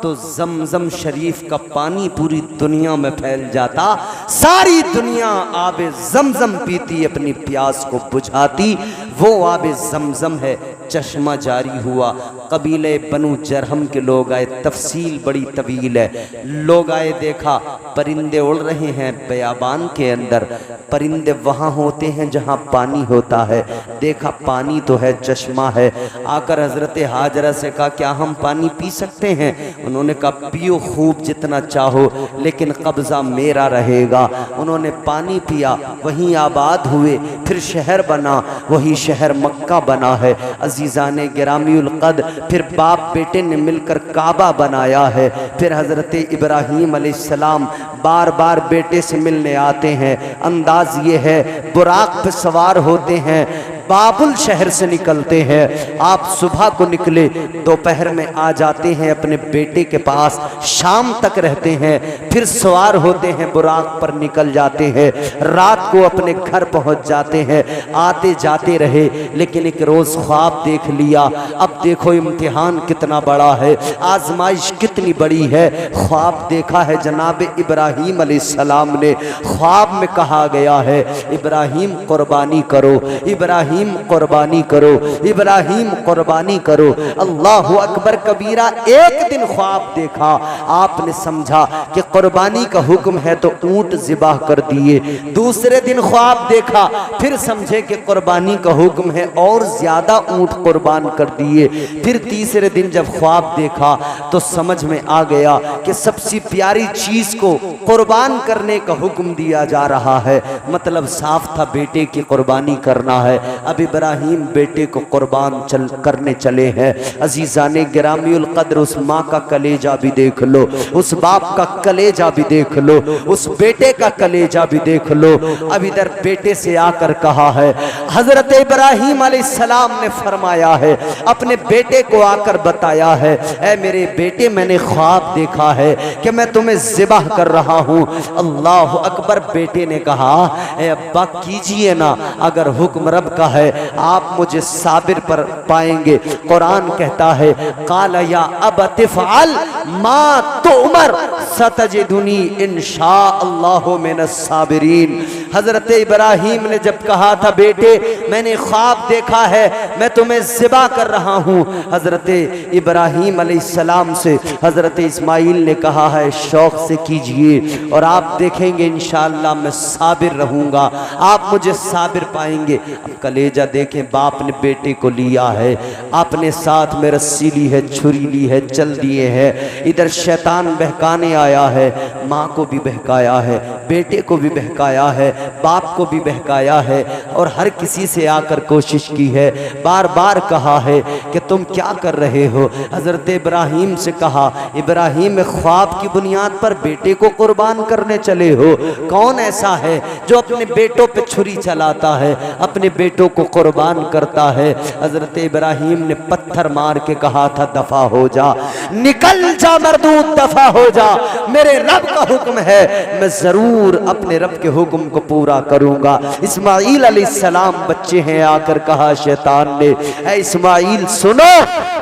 तो जमजम शरीफ का पानी पूरी दुनिया में फैल जाता, सारी दुनिया आबे जमजम पीती, अपनी प्यास को बुझाती। वो आबे जमजम है। चश्मा जारी हुआ, कबीले बनु जरहम के लोग आए, तफसील बड़ी तवील है। लोग आए, देखा परिंदे उड़ रहे हैं बयाबान के अंदर। परिंदे वहाँ होते हैं जहाँ पानी होता है, देखा पानी तो है, चश्मा है। आकर हजरत हाजरा से कहा, क्या हम पानी पी सकते हैं? उन्होंने कहा, पियो खूब जितना चाहो, लेकिन कब्जा मेरा रहेगा। उन्होंने पानी पिया, वहीं आबाद हुए, फिर शहर बना, वही शहर मक्का बना है। अजीज़ाने गिरामीउल क़द्र, फिर बाप बेटे ने मिलकर काबा बनाया है। फिर हज़रत इब्राहीम अलैहिस्सलाम बार बार बेटे से मिलने आते हैं। अंदाज ये है, बुराक पे सवार होते हैं, बाबुल शहर से निकलते हैं। आप सुबह को निकले, दोपहर में आ जाते हैं अपने बेटे के पास, शाम तक रहते हैं, फिर सवार होते हैं, बुराक पर निकल जाते हैं, रात को अपने घर पहुंच जाते हैं। आते जाते रहे, लेकिन एक रोज़ ख्वाब देख लिया। अब देखो इम्तिहान कितना बड़ा है, आजमाइश कितनी बड़ी है। ख्वाब देखा है जनाब इब्राहीम अलैहिस्सलाम ने। ख्वाब में कहा गया है, इब्राहीम कुर्बानी करो, इब्राहीम कुर्बानी करो, इब्राहीम कुर्बानी करो। अल्लाहु अकबर कबीरा। एक दिन ख्वाब देखा, आपने समझा कि कुर्बानी का हुक्म है तो ऊंट ज़िबाह कर दिए। दूसरे दिन ख्वाब देखा, फिर समझे कि कुर्बानी का हुक्म है और ज्यादा ऊंट कुर्बान कर दिए। फिर तीसरे दिन जब ख्वाब देखा तो समझ में आ गया कि सबसे प्यारी चीज को कुर्बान करने का हुक्म दिया जा रहा है। मतलब साफ था, बेटे की कुर्बानी करना है। अब इब्राहीम बेटे को कुर्बान करने चले हैं। अजीज़ाने गिरामीउल क़द्र, उस माँ का कलेजा भी देख लो, उस बाप का कलेजा भी देख लो, उस बेटे का कलेजा भी देख लो। अब इधर बेटे से आकर कहा है, हजरत इब्राहीम अलैहिस्सलाम ने फरमाया है, अपने बेटे को आकर बताया है, ऐ मेरे बेटे, मैंने ख्वाब देखा है कि मैं तुम्हें ज़िबाह कर रहा हूँ। अल्लाह अकबर। बेटे ने कहा, ऐ अब्बा कीजिए ना, अगर हुक्म रब का है आप मुझे साबिर पर पाएंगे। कुरान कहता है, काला या अबत फ़अल मा तुअमर सतजिदुनी इंशाअल्लाहु मिनस साबिरीन। हजरत इब्राहीम ने जब कहा था, बेटे मैंने ख्वाब देखा है, मैं तुम्हें ज़िबा कर रहा हूँ, हजरत इब्राहीम अलैहिस्सलाम से हजरत इस्माइल ने कहा है, शौक से कीजिए और आप देखेंगे इंशाअल्लाह मैं साबिर रहूँगा, आप मुझे साबिर पाएंगे। अब कलेजा देखें, बाप ने बेटे को लिया है, अपने साथ में रस्सी ली है, छुरी ली है, चल दिए हैं। इधर शैतान बहकाने आया है, माँ को भी बहकाया है, बेटे को भी बहकाया है, बाप को भी बहकाया है, और हर किसी से आकर कोशिश की है, बार बार कहा है कि तुम क्या कर रहे हो। हजरत इब्राहीम से कहा, इब्राहीम ख्वाब की बुनियाद पर बेटे को कुर्बान करने चले हो? कौन ऐसा है जो अपने बेटों पे छुरी चलाता है, अपने बेटों को कुर्बान करता है? हजरत इब्राहीम ने पत्थर मार के कहा था, दफा हो जा, निकल जा मरदूद, दफा हो जा, मेरे रब का हुक्म है, मैं जरूर जरूर अपने रब के हुक्म को पूरा करूंगा। इस्माइल अलैहिस्सलाम बच्चे हैं, आकर कहा शैतान ने, ऐ इस्माइल सुनो,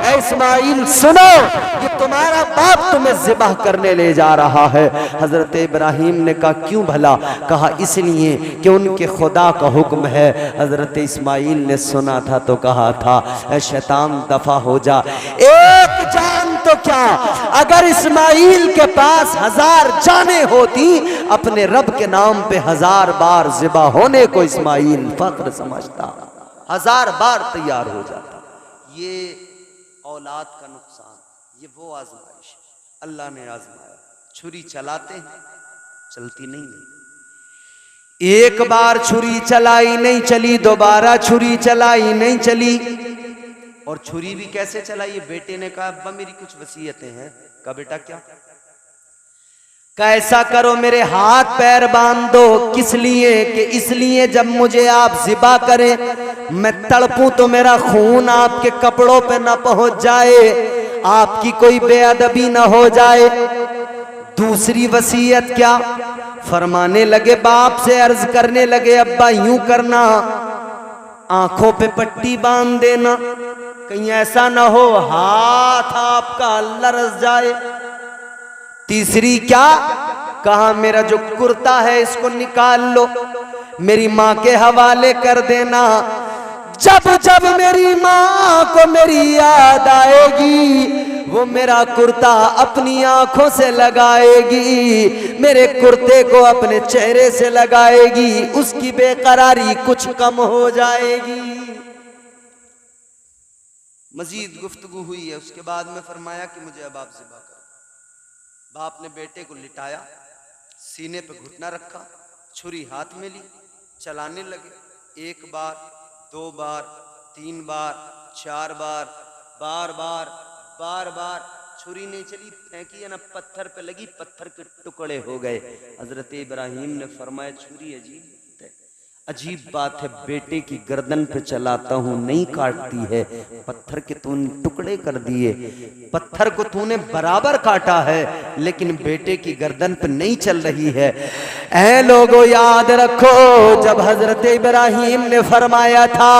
ऐ इस्माइल सुनो, ये तुम्हारा बाप तुम्हें ज़िबह करने ले जा रहा है। हजरत इब्राहिम ने कहा क्यों भला? कहा इसलिए कि उनके खुदा का हुक्म है। हजरत इस्माइल ने सुना था तो कहा था ऐ शैतान दफा हो जा, एक जान तो क्या, अगर इस्माइल के पास 1000 जाने होती अपने रब के नाम पे 1000 बार ज़िबा होने को इस्माइल फख्र समझता, 1000 बार तैयार हो जाता। ये औलाद का नुकसान, ये वो आजमाइश अल्लाह ने आजमाया। छुरी चलाते हैं, चलती नहीं है। एक बार छुरी चलाई नहीं चली, दोबारा छुरी चलाई नहीं चली। और छुरी भी कैसे चलाई? बेटे ने कहा अब्बा मेरी कुछ वसीयतें हैं। कहा बेटा क्या? कैसा करो मेरे हाथ पैर बांध दो। किस लिए? कि इसलिए जब मुझे आप ज़िबा करें मैं तड़पूं तो मेरा खून आपके कपड़ों पे ना पहुंच जाए, आपकी कोई बेअदबी ना हो जाए। दूसरी वसीयत क्या? फरमाने लगे, बाप से अर्ज करने लगे अब्बा यूं करना, आंखों पे पट्टी बांध देना, कहीं ऐसा ना हो हाथ आपका लरस जाए। तीसरी क्या? कहा मेरा जो कुर्ता है इसको निकाल लो, मेरी माँ के हवाले कर देना। जब जब मेरी माँ को मेरी याद आएगी वो मेरा कुर्ता अपनी आंखों से लगाएगी, मेरे कुर्ते को अपने चेहरे से लगाएगी, उसकी बेकरारी कुछ कम हो जाएगी। मजीद गुफ्तगू हुई है। उसके बाद में फरमाया कि मुझे अब आप ज़िबा करो। बाप ने बेटे को लिटाया, सीने पे घुटना रखा, छुरी हाथ में ली, चलाने लगे। 1 बार, 2 बार, 3 बार, 4 बार, बार बार बार बार छुरी नहीं चली, फेंकी है ना पत्थर पे लगी, पत्थर के टुकड़े हो गए। हजरत इब्राहिम ने फरमाया छुरी अजीब बात है, बेटे की गर्दन पे चलाता हूँ नहीं काटती है, पत्थर के तूने टुकड़े कर दिए, पत्थर को तूने बराबर काटा है लेकिन बेटे की गर्दन पे नहीं चल रही है। ऐ लोगों याद रखो, जब हजरत इब्राहिम ने फरमाया था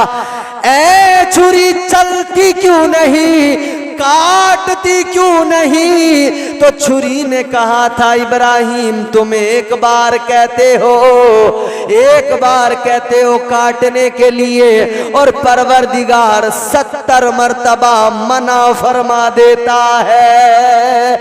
ऐ छुरी चलती क्यों नहीं, काटती क्यों नहीं, तो छुरी ने कहा था इब्राहिम तुम एक बार कहते हो, एक बार कहते हो काटने के लिए और परवरदिगार 70 मर्तबा मना फरमा देता है।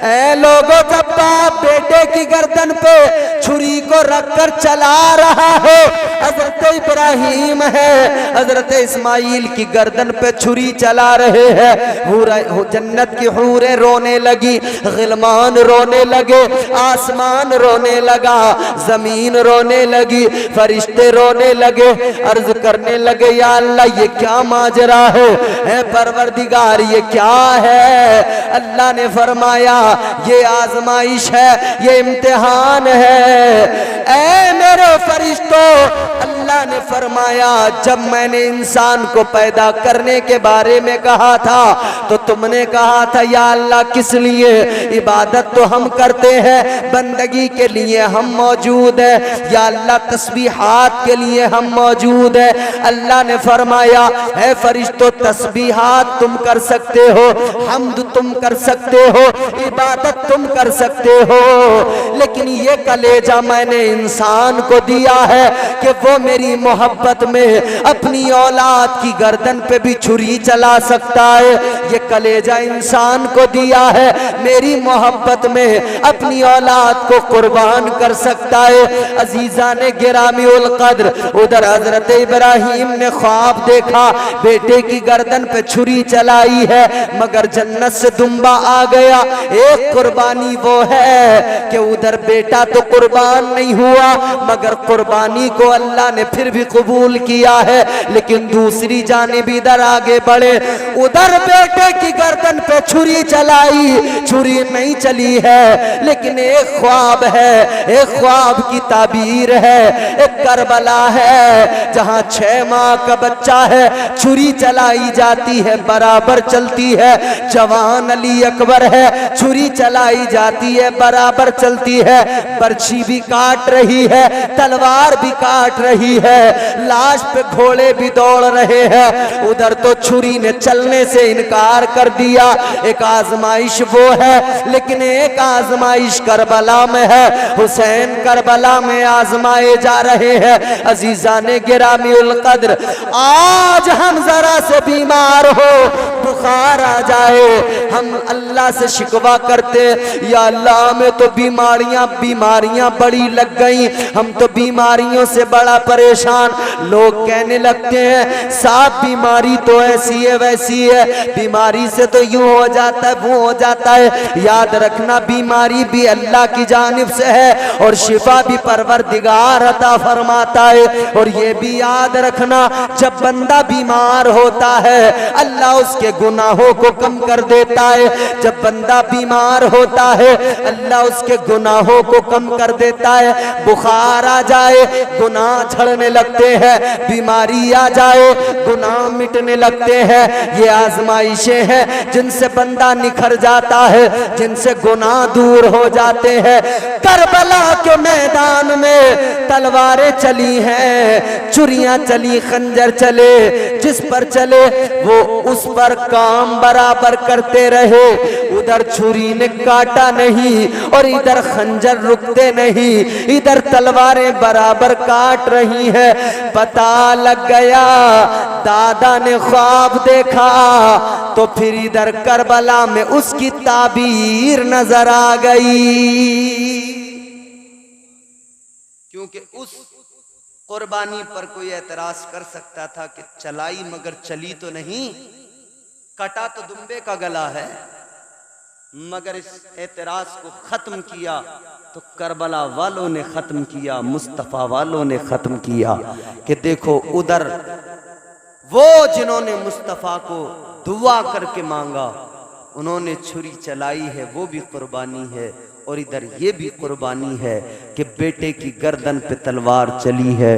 ऐ लोगों, जब बाप बेटे की गर्दन पे छुरी को रखकर चला रहा है, हजरत इब्राहिम है हजरत इस्माइल की गर्दन पे छुरी चला रहे हैं। जन्नत की हूरें रोने लगी, गिलमान रोने लगे, आसमान रोने लगा, जमीन रोने लगी, फरिश्ते रोने लगे, अर्ज करने लगे या अल्लाह ये क्या माजरा है परवरदिगार ये क्या है। अल्लाह ने फरमाया ये आजमाइश है, ये इम्तिहान है। ऐ मेरे फरिश्तों, अल्लाह ने फरमाया जब मैंने इंसान को पैदा करने के बारे में कहा था तो तुमने कहा था या अल्लाह किस लिए, इबादत तो हम करते हैं, बंदगी के लिए हम मौजूद है, या अल्लाह तस्बीहात के लिए हम मौजूद है। अल्लाह ने फरमाया है फरिश्तों तस्बीहात तुम कर सकते हो, हम्द तुम कर सकते हो, इबादत तुम कर सकते हो, लेकिन ये कलेजा मैंने इंसान को दिया है कि वो मेरी मोहब्बत में अपनी औलाद की गर्दन पे भी छुरी चला सकता है। ये कलेजा इंसान को दिया है, मेरी मोहब्बत में अपनी औलाद को कुर्बान कर सकता है। अजीजा ने गिरामी उल कद्र, उधर हजरत इब्राहिम ने ख्वाब देखा, बेटे की गर्दन पे छुरी चलाई है मगर जन्नत से दुम्बा आ गया। एक कुर्बानी वो है कि उधर बेटा तो कुर्बान नहीं हुआ मगर कुर्बानी को अल्लाह ने फिर भी कबूल किया है, लेकिन दूसरी जानिब इधर आगे बढ़े, उधर बेटा बेटे की गर्दन पे छुरी चलाई, छुरी नहीं चली है, लेकिन एक ख्वाब है, एक ख्वाब की ताबीर है, एक करबला है जहां 6 माह का बच्चा है, छुरी चलाई जाती है, बराबर चलती है। जवान अली अकबर है, छुरी चलाई जाती है, बराबर चलती है। बर्छी भी काट रही है, तलवार भी काट रही है, लाश पे घोड़े भी दौड़ रहे हैं। उधर तो छुरी ने चलने से इनकार कर दिया। एक आजमाइश वो है, लेकिन एक आजमाइश करबला में है। हुसैन करबला में आजमाए जा रहे हैं। अजीजा ने गिरामी उल कद्र, आज हम जरा से बीमार हो, बुखार आ जाए, हम अल्लाह से शिकवा करते, या अल्लाह में तो बीमारियां बड़ी लग गई, हम तो बीमारियों से बड़ा परेशान। लोग कहने लगते हैं साहब बीमारी तो ऐसी है वैसी है, बीमारी से तो यूं हो जाता है वो हो जाता है। याद रखना बीमारी भी अल्लाह की जानिब से है और शिफा भी परवरदिगार अता फरमाता है। और ये भी याद रखना जब बंदा बीमार होता है अल्लाह उसके गुनाहों को कम कर देता है। जब बंदा बीमार होता है अल्लाह उसके गुनाहों को कम कर देता है। बुखार आ जाए गुनाह झड़ने लगते हैं, बीमारी आ जाए गुनाह मिटने लगते हैं। ये आजमाइशें हैं जिनसे बंदा निखर जाता है, जिनसे गुनाह दूर हो जाते हैं। करबला के मैदान में तलवारें चली हैं, छुरियां चली, खंजर चले, जिस पर चले वो उस पर काम बराबर करते रहे। उधर छुरी ने काटा नहीं और इधर खंजर रुकते नहीं, इधर तलवारें बराबर काट रही हैं। पता लग गया दादा ने ख्वाब देखा, तो फिर इधर करबला में उसकी ताबीर नजर आ गई। क्योंकि उस कुर्बानी पर कोई एतराज कर सकता था कि चलाई मगर चली तो नहीं, कटा तो दुम्बे का गला है, मगर इस एतराज को खत्म किया तो करबला वालों ने खत्म किया, मुस्तफ़ा वालों ने खत्म किया। कि देखो उधर वो जिन्होंने मुस्तफ़ा को दुआ करके मांगा उन्होंने छुरी चलाई है, वो भी कुर्बानी है। और इधर ये भी कुर्बानी है कि बेटे की गर्दन पे तलवार चली है,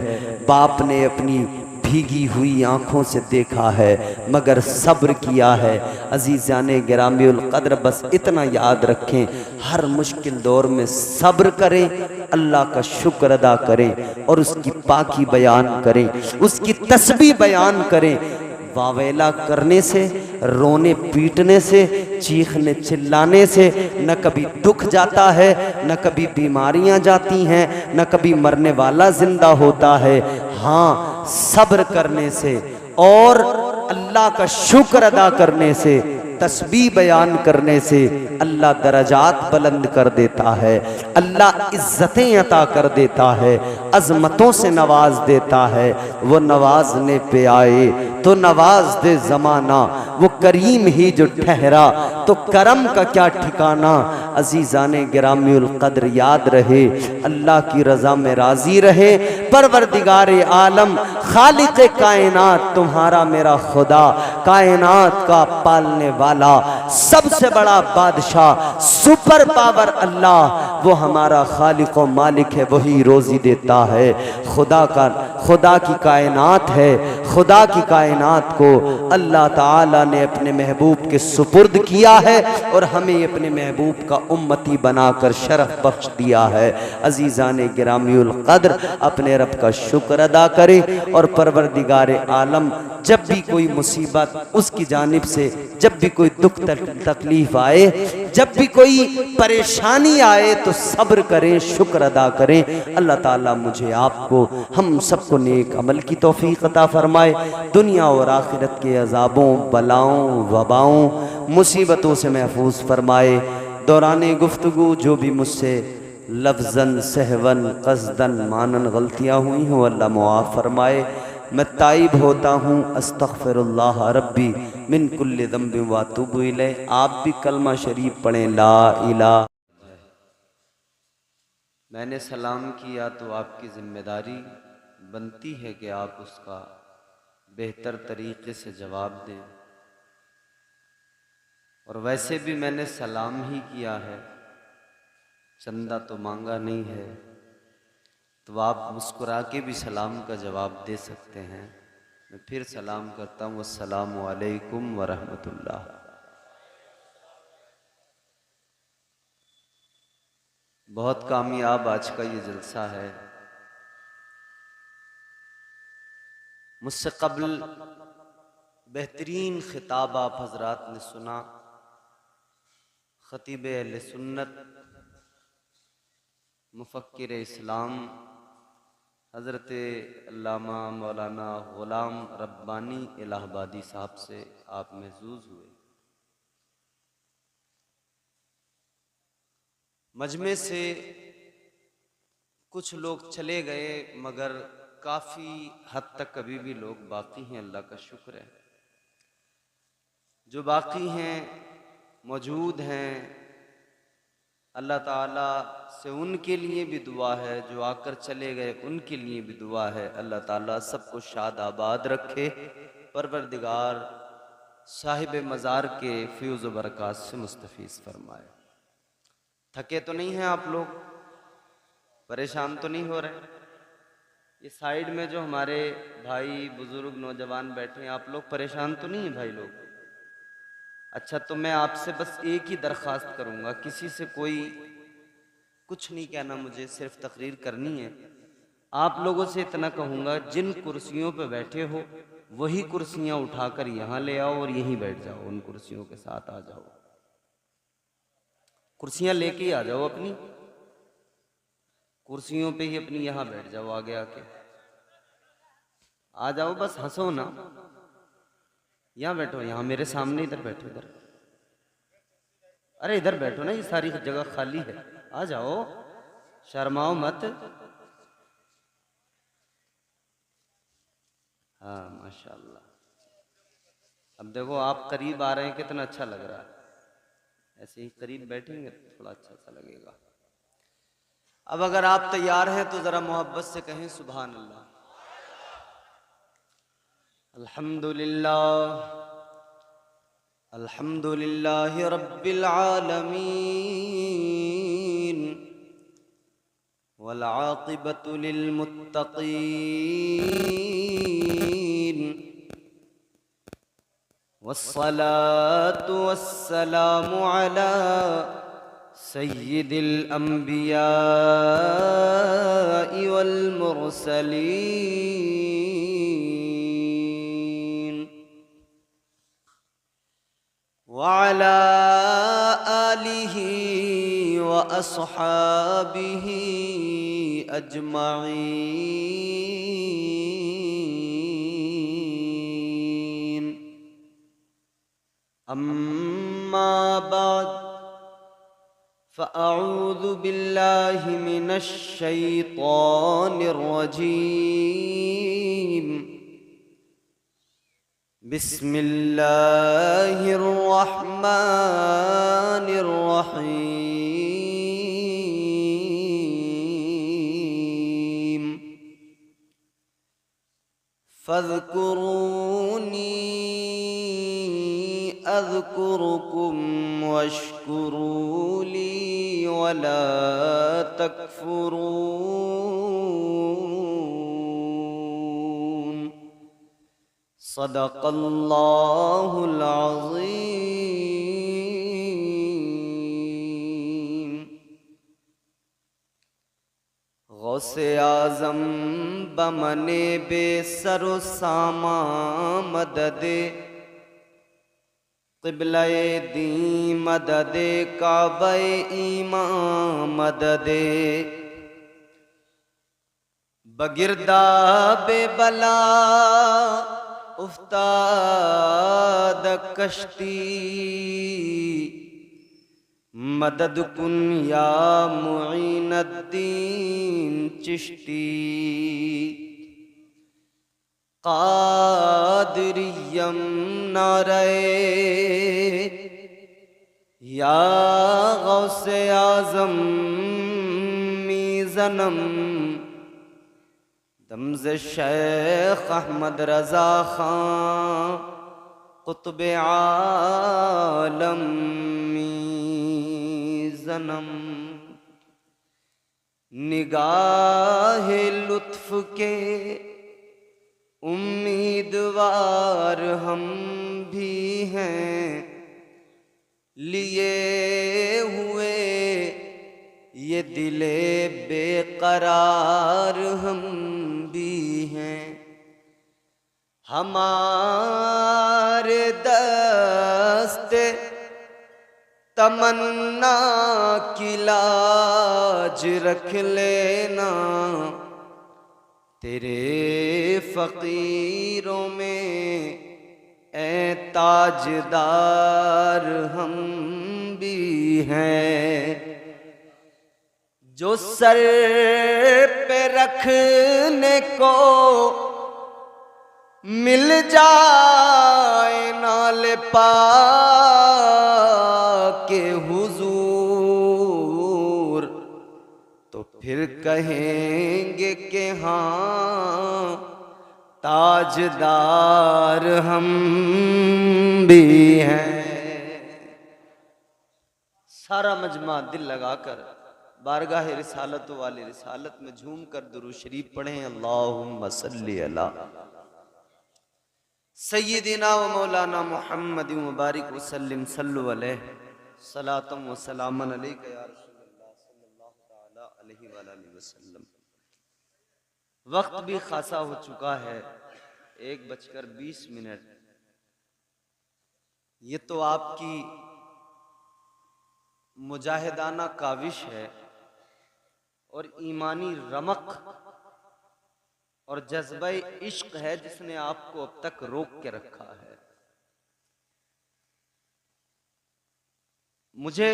बाप ने अपनी भीगी हुई आंखों से देखा है मगर सब्र किया है। अजीज़ाने गिरामी उल कद्र, बस इतना याद रखें, हर मुश्किल दौर में सब्र करें, अल्लाह का शुक्र अदा करें और उसकी पाकी बयान करें, उसकी तस्बीह बयान करें। वावेला करने से, रोने पीटने से, चीखने चिल्लाने से न कभी दुख जाता है, न कभी बीमारियां जाती हैं, न कभी मरने वाला जिंदा होता है। हाँ, सब्र करने से और अल्लाह का शुक्र अदा करने से, तस्बीह बयान करने से अल्लाह दरजात बुलंद कर देता है, अल्लाह इज्जतें अता कर देता है, अजमतों से नवाज देता है। वो नवाजने पे आए तो नवाज दे ज़माना, वो करीम ही जो ठहरा तो करम का क्या ठिकाना। अजीज़ाने गिरामी उल कद्र, याद रहे अल्लाह की रज़ा में राज़ी रहे, परवरदिगारे आलम खालिक कायनात तुम्हारा मेरा खुदा, कायनात का पालने वाला, सबसे बड़ा बादशाह, सुपर पावर अल्लाह, वो हमारा खालिक और मालिक है, वही रोज़ी देता है। खुदा की कायनात है, खुदा की कायनात को अल्लाह ताला ने अपने महबूब के सुपुर्द किया है और हमें अपने महबूब का उम्मती बनाकर शरफ बख्श दिया है। अजीज़ाने गिरामी उल कद्र, अपने रब का शुक्र अदा करें और परवरदिगारे आलम जब भी कोई मुसीबत उसकी जानिब से, जब भी कोई दुख तकलीफ आए, जब भी कोई परेशानी आए तो सब्र करें, शुक्र अदा करें। अल्लाह ताला मुझे, आपको, हम सबको नेक अमल की तौफीक अता फरमाए, दुनिया और आखिरत के अजाबों, बलाओं, वबाओं, मुसीबतों से महफूज फरमाए। दौरान गुफ्तगू जो भी मुझसे लफ्ज़न, सहवन, क़स्दन, मानन गलतियाँ हुई हों अल्लाह मुआफ़ फरमाए। मैं ताइब होता हूँ, अस्तग़फ़िरुल्लाह रब्बी मिन कुल्लि ज़ंबिन व अतूबु इलैह। आप भी कलमा शरीफ पढ़ें, ला इलाहा। मैंने सलाम किया तो आपकी ज़िम्मेदारी बनती है कि आप उसका बेहतर तरीके से जवाब दें। और वैसे भी मैंने सलाम ही किया है, चंदा तो मांगा नहीं है। तो आप मुस्कुरा के भी सलाम का जवाब दे सकते हैं। मैं फिर सलाम करता हूँ, अस्सलामु अलैकुम व रहमतुल्लाह। बहुत कामयाब आज का ये जलसा है। मुझसे कबल बेहतरीन खिताब आप हजरात ने सुना। खतीब अहले सुन्नत, मुफक्किर इस्लाम हज़रत अल्लामा मौलाना ग़ुलाम रब्बानी इलाहाबादी साहब से आप महज़ूज़ हुए। मजमे से कुछ लोग चले गए, मगर काफ़ी हद तक अभी भी लोग बाकी हैं। अल्लाह का शुक्र है, जो बाकी हैं, मौजूद हैं। अल्लाह ताला से उनके लिए भी दुआ है, जो आकर चले गए उनके लिए भी दुआ है। अल्लाह ताला सबको शाद आबाद रखे, परवरदिगार साहिब मज़ार के फ़्यूज़ व बरक़ात से मुस्तफ़ीज़ फरमाए। थके तो नहीं हैं आप लोग? परेशान तो नहीं हो रहे? ये साइड में जो हमारे भाई बुज़ुर्ग नौजवान बैठे हैं, आप लोग परेशान तो नहीं हैं भाई लोग? अच्छा, तो मैं आपसे बस एक ही दरख्वास्त करूँगा, किसी से कोई कुछ नहीं कहना, मुझे सिर्फ तकरीर करनी है। आप लोगों से इतना कहूँगा, जिन कुर्सियों पे बैठे हो वही कुर्सियाँ उठाकर यहाँ ले आओ और यहीं बैठ जाओ, उन कुर्सियों के साथ आ जाओ। कुर्सियाँ लेके ही आ जाओ, अपनी कुर्सियों पे ही अपनी यहाँ बैठ जाओ। आगे आके आ जाओ, बस हंसो ना। यहाँ बैठो, यहाँ मेरे सामने, इधर बैठो, इधर। अरे इधर बैठो ना, ये सारी जगह खाली है। आ जाओ, शर्माओ मत। हाँ माशाल्लाह। अब देखो आप करीब आ रहे हैं, कितना अच्छा लग रहा है। ऐसे ही करीब बैठेंगे तो थोड़ा अच्छा सा लगेगा। अब अगर आप तैयार हैं तो ज़रा मोहब्बत से कहें सुभान अल्लाह। अल्हम्दुलिल्लाह, अल्हम्दुलिल्लाहि रब्बिल आलमीन, वल आक़िबतु लिल मुत्तक़ीन, वस्सलातु वस्सलामु अला सय्यिदिल अंबियाइ वल मुरसलीन, वअला आलिहि व अस्हाबिहि अजमईन। अम्मा बाद फ़अऊज़ु बिल्लाहि मिनश शैतानिर रजीम। बिस्मिल्लाहिर रहमानिर रहीम। फ़ज़्कुरूनी अज़्कुरुकुम वश्कुरू ली वला तकफुरून। सदक़ल्लाहुल अज़ीम। गौसे आज़म बमने बेसरो सामा मददे, क़िबले दी मददे, काबे ईमान मददे, बगिरदा बेबला उफ्ताद कश्ती, मदद कुन या मुईनुद्दीन चिश्ती। कादिरियम नारे या गौसे आज़म मीज़नम, दमज़ शेख अहमद रज़ा खां कुतुब आलम जन्म निगाह लुत्फ के उम्मीदवार हम भी हैं, लिए हुए ये दिले बेकरार हम भी हैं। हमारे दस्ते तमन्ना की लाज रख लेना, तेरे फकीरों में ए ताजदार हम भी हैं। जो सर पे रखने को मिल जाए नाले पाके हुजूर, तो फिर कहेंगे कि हाँ ताजदार हम भी हैं। सारा मजमा दिल लगाकर बारगाह रिसालत वाले रिसालत में झूम कर दुरूद शरीफ पढ़ें। अल्लाहुम्मा सल्ली अला सय्यिदिना व मौलाना मुहम्मद मुबारक वसल्लम सल्लु अलैहि सलातम व सलामन अलैका या रसूलल्लाह सल्लल्लाहु तआला अलैहि व आलिहि वसल्लम। वक्त भी खासा हो चुका है, 1:20। ये तो आपकी मुजाहिदाना काविश है और ईमानी रमक और जज्बा इश्क है जिसने आपको अब तक रोक के रखा है। मुझे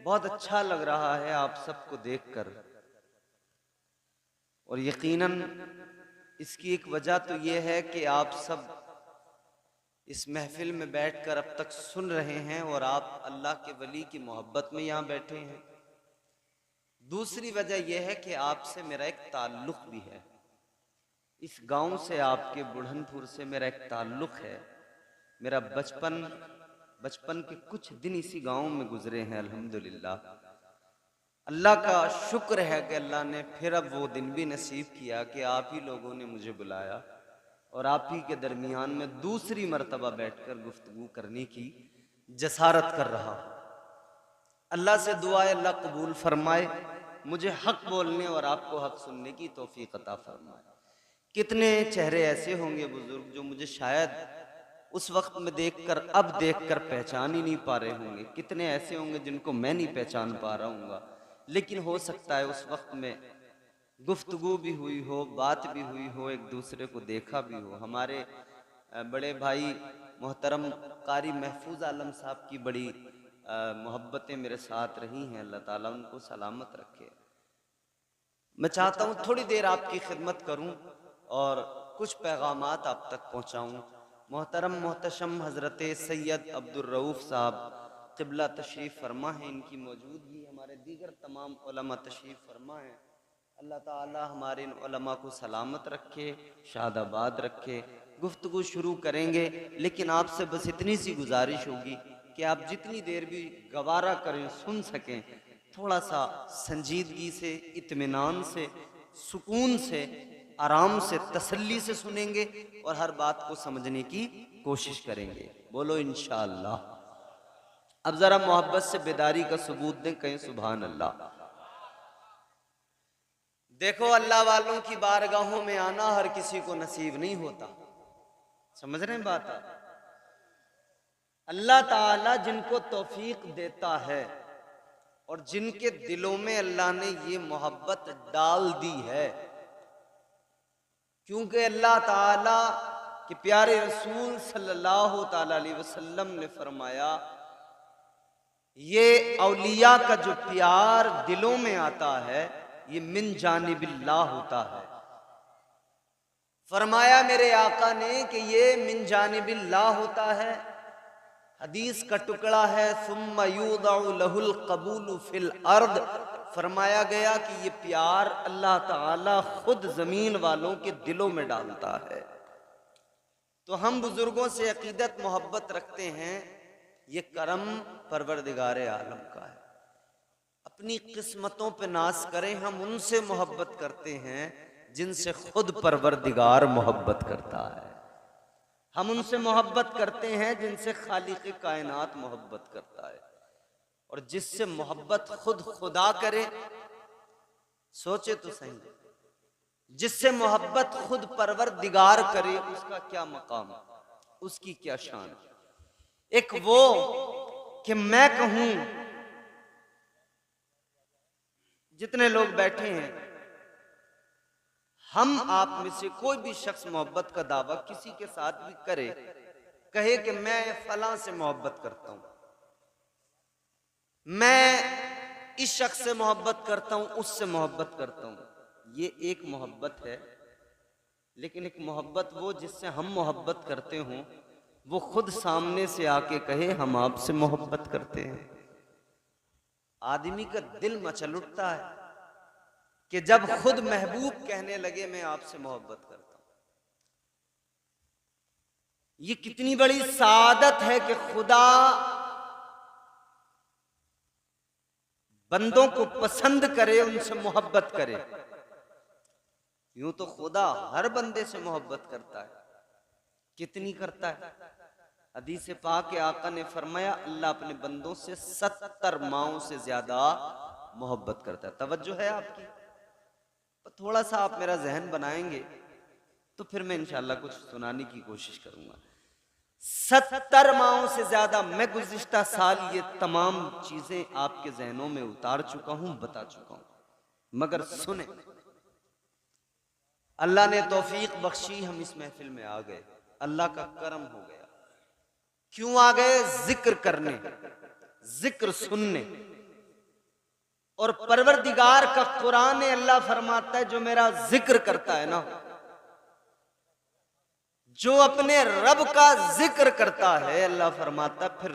बहुत अच्छा लग रहा है आप सबको देखकर, और यकीनन इसकी एक वजह तो ये है कि आप सब इस महफिल में बैठकर अब तक सुन रहे हैं और आप अल्लाह के वली की मोहब्बत में यहाँ बैठे हैं। दूसरी वजह यह है कि आपसे मेरा एक ताल्लुक भी है। इस गांव से, आपके बुढ़नपुर से मेरा एक ताल्लुक है। मेरा बचपन के कुछ दिन इसी गांव में गुजरे हैं। अल्हम्दुलिल्लाह, अल्लाह का शुक्र है कि अल्लाह ने फिर अब वो दिन भी नसीब किया कि आप ही लोगों ने मुझे बुलाया और आप ही के दरमियान में दूसरी मर्तबा बैठकर गुफ्तगू करने की जसारत कर रहा हूं। अल्लाह से दुआ है अल्लाह कबूल फरमाए, मुझे हक बोलने और आपको हक सुनने की तौफीक अता फरमाए। कितने चेहरे ऐसे होंगे बुजुर्ग जो मुझे शायद उस वक्त में देखकर अब देखकर पहचान ही नहीं पा रहे होंगे। कितने ऐसे होंगे जिनको मैं नहीं पहचान पा रहा हूँगा, लेकिन हो सकता है उस वक्त में गुफ्तगू भी हुई हो, बात भी हुई हो, एक दूसरे को देखा भी हो। हमारे बड़े भाई मोहतरम कारी महफूज आलम साहब की बड़ी मोहब्बतें मेरे साथ रही हैं। अल्लाह ताला उनको सलामत रखे। मैं चाहता हूँ थोड़ी देर आपकी खिदमत करूँ और कुछ पैगामात आप तक पहुँचाऊँ। मोहतरम मोहतशम हज़रत सैयद अब्दुल रऊफ़ साहब क़िबला तशरीफ़ फरमा है, इनकी मौजूदगी हमारे दीगर तमाम उलमा तशरीफ़ फरमा है। अल्लाह ताला हमारे इन उलमा को सलामत रखे, शादाबाद रखे। गुफ्तगू शुरू करेंगे, लेकिन आपसे बस इतनी सी गुजारिश होगी कि आप जितनी देर भी गवारा करें, सुन सकें, थोड़ा सा संजीदगी से, इत्मीनान से, सुकून से, आराम से, तसल्ली से सुनेंगे और हर बात को समझने की कोशिश करेंगे। बोलो इंशाअल्लाह। अब जरा मोहब्बत से बेदारी का सबूत दें, कहें सुभान अल्लाह। देखो, अल्लाह वालों की बारगाहों में आना हर किसी को नसीब नहीं होता। समझ रहे हैं बात? अल्लाह ताला जिनको तौफीक देता है और जिनके दिलों में अल्लाह ने ये मोहब्बत डाल दी है, क्योंकि अल्लाह ताला के प्यारे रसूल सल्लल्लाहु ताला अलैहि वसल्लम ने फरमाया, ये औलिया का जो प्यार दिलों में आता है ये मिन जानिबिल्लाह होता है। फरमाया मेरे आका ने कि ये मिन जानिबिल्लाह होता है। हदीस का टुकड़ा है, सुम्मा यूदउ लहुल कबूल फिल अर्द। फरमाया गया कि ये प्यार अल्लाह ताला खुद जमीन वालों के दिलों में डालता है। तो हम बुजुर्गों से अकीदत मोहब्बत रखते हैं, ये करम परवरदिगार आलम का है। अपनी किस्मतों पे नाज करें, हम उनसे मोहब्बत करते हैं जिनसे खुद परवरदिगार मोहब्बत करता है। हम उनसे मोहब्बत करते हैं जिनसे खालिक कायनात मोहब्बत करता है। और जिससे मोहब्बत खुद खुदा करे, सोचे तो सही, जिससे मोहब्बत खुद परवरदिगार करे, उसका क्या मकाम, उसकी क्या शान। एक वो कि मैं कहूं, जितने लोग बैठे हैं, हम आप में से कोई भी शख्स मोहब्बत का दावा किसी के साथ भी करे, कहे कि मैं फलां से मोहब्बत करता हूं, मैं इस शख्स से मोहब्बत करता हूं, उससे मोहब्बत करता हूं, ये एक मोहब्बत है। लेकिन एक मोहब्बत वो जिससे हम मोहब्बत करते हों, वो खुद सामने से आके कहे हम आपसे मोहब्बत करते हैं। आदमी का दिल मचल उठता है कि जब खुद महबूब कहने लगे मैं आपसे मोहब्बत करता हूं। ये कितनी बड़ी सादत है कि खुदा बंदों को पसंद करे, उनसे मोहब्बत करे। यूं तो खुदा हर बंदे से मोहब्बत करता है, कितनी करता है। हदीस पाक के आका ने फरमाया अल्लाह अपने बंदों से 70 माओं से ज्यादा मोहब्बत करता है। तवज्जो है आपकी? थोड़ा सा आप मेरा जहन बनाएंगे तो फिर मैं इंशाल्लाह कुछ सुनाने की कोशिश करूंगा। 70 माओं से ज्यादा। मैं गुज़िश्ता साल ये तमाम चीजें आपके जहनों में उतार चुका हूं, बता चुका हूं, मगर सुने, अल्लाह ने तौफीक बख्शी, हम इस महफिल में आ गए, अल्लाह का करम हो गया। क्यों आ गए? जिक्र करने, जिक्र सुनने। और परवरदिगार का कुरान अल्लाह फरमाता है जो मेरा जिक्र करता है ना, जो अपने रब का जिक्र करता है, अल्लाह फरमाता है फिर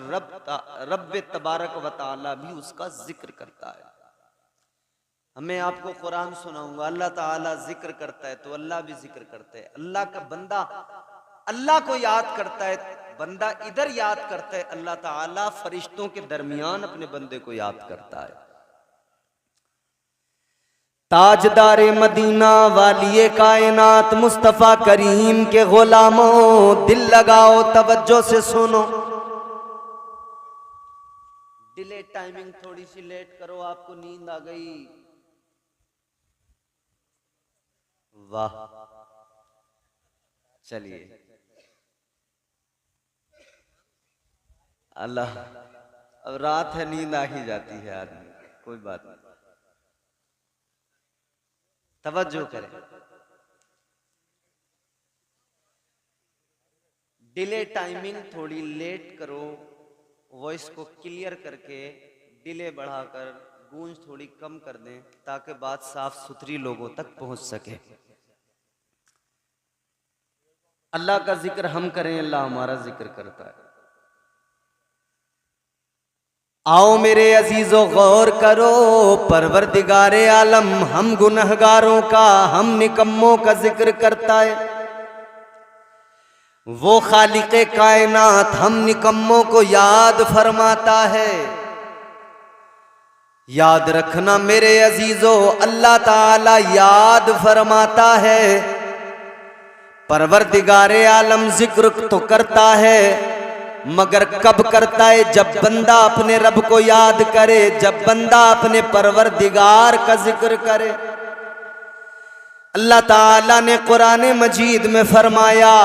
रब तबारक व तआला भी उसका जिक्र करता है। मैं आपको कुरान सुनाऊंगा, अल्लाह ताला जिक्र करता है तो अल्लाह भी जिक्र करता है। अल्लाह का बंदा अल्लाह को याद करता है, बंदा इधर याद करता है, अल्लाह ताला फरिश्तों के दरमियान अपने बंदे को याद करता है। ताजदारे मदीना वालिए कायनात मुस्तफा करीम के गुलामों, दिल लगाओ, तवज्जो से सुनो। डिले टाइमिंग थोड़ी सी लेट करो, आपको नींद आ गई। वाह, चलिए अल्लाह, अब रात है, नींद आ ही जाती है आदमी, कोई बात नहीं, तवज्जो करें। डिले टाइमिंग थोड़ी लेट करो, वॉइस को क्लियर करके डिले बढ़ाकर गूंज थोड़ी कम कर दें ताकि बात साफ सुथरी लोगों तक पहुंच सके। अल्लाह का जिक्र हम करें, अल्लाह हमारा जिक्र करता है। आओ मेरे अजीजों गौर करो, परवरदिगारे आलम हम गुनहगारों का, हम निकम्मों का जिक्र करता है। वो खालिके कायनात हम निकम्मों को याद फरमाता है। याद रखना मेरे अजीजों, अल्लाह ताला याद फरमाता है। परवरदिगारे आलम जिक्र तो करता है, मगर कब करता है? जब बंदा अपने रब को याद करे, जब बंदा अपने परवरदिगार का जिक्र करे। अल्लाह ताला ने कुरान मजीद में फरमाया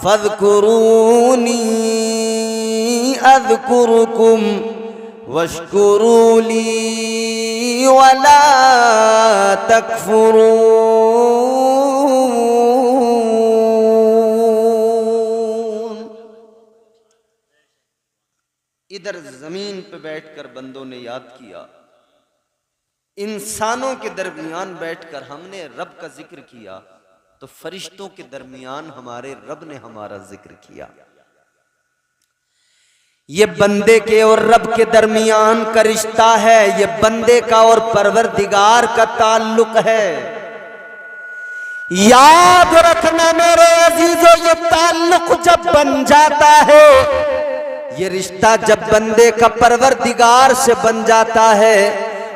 फज़कुरूनी अज़कुरुकुम वश्कुरूली वला तकफुरून। इधर जमीन पे बैठकर बंदों ने याद किया, इंसानों के दरमियान बैठकर हमने रब का जिक्र किया, तो फरिश्तों के दरमियान हमारे रब ने हमारा जिक्र किया। ये बंदे के और रब के दरमियान का रिश्ता है, ये बंदे का और परवरदिगार का ताल्लुक है। याद रखना मेरे अजीजों, ये ताल्लुक जब बन जाता है, ये रिश्ता जब बंदे का परवरदिगार से बन जाता है,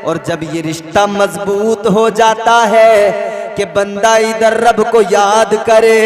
और जब ये रिश्ता मजबूत हो जाता है कि बंदा इधर रब को याद करे,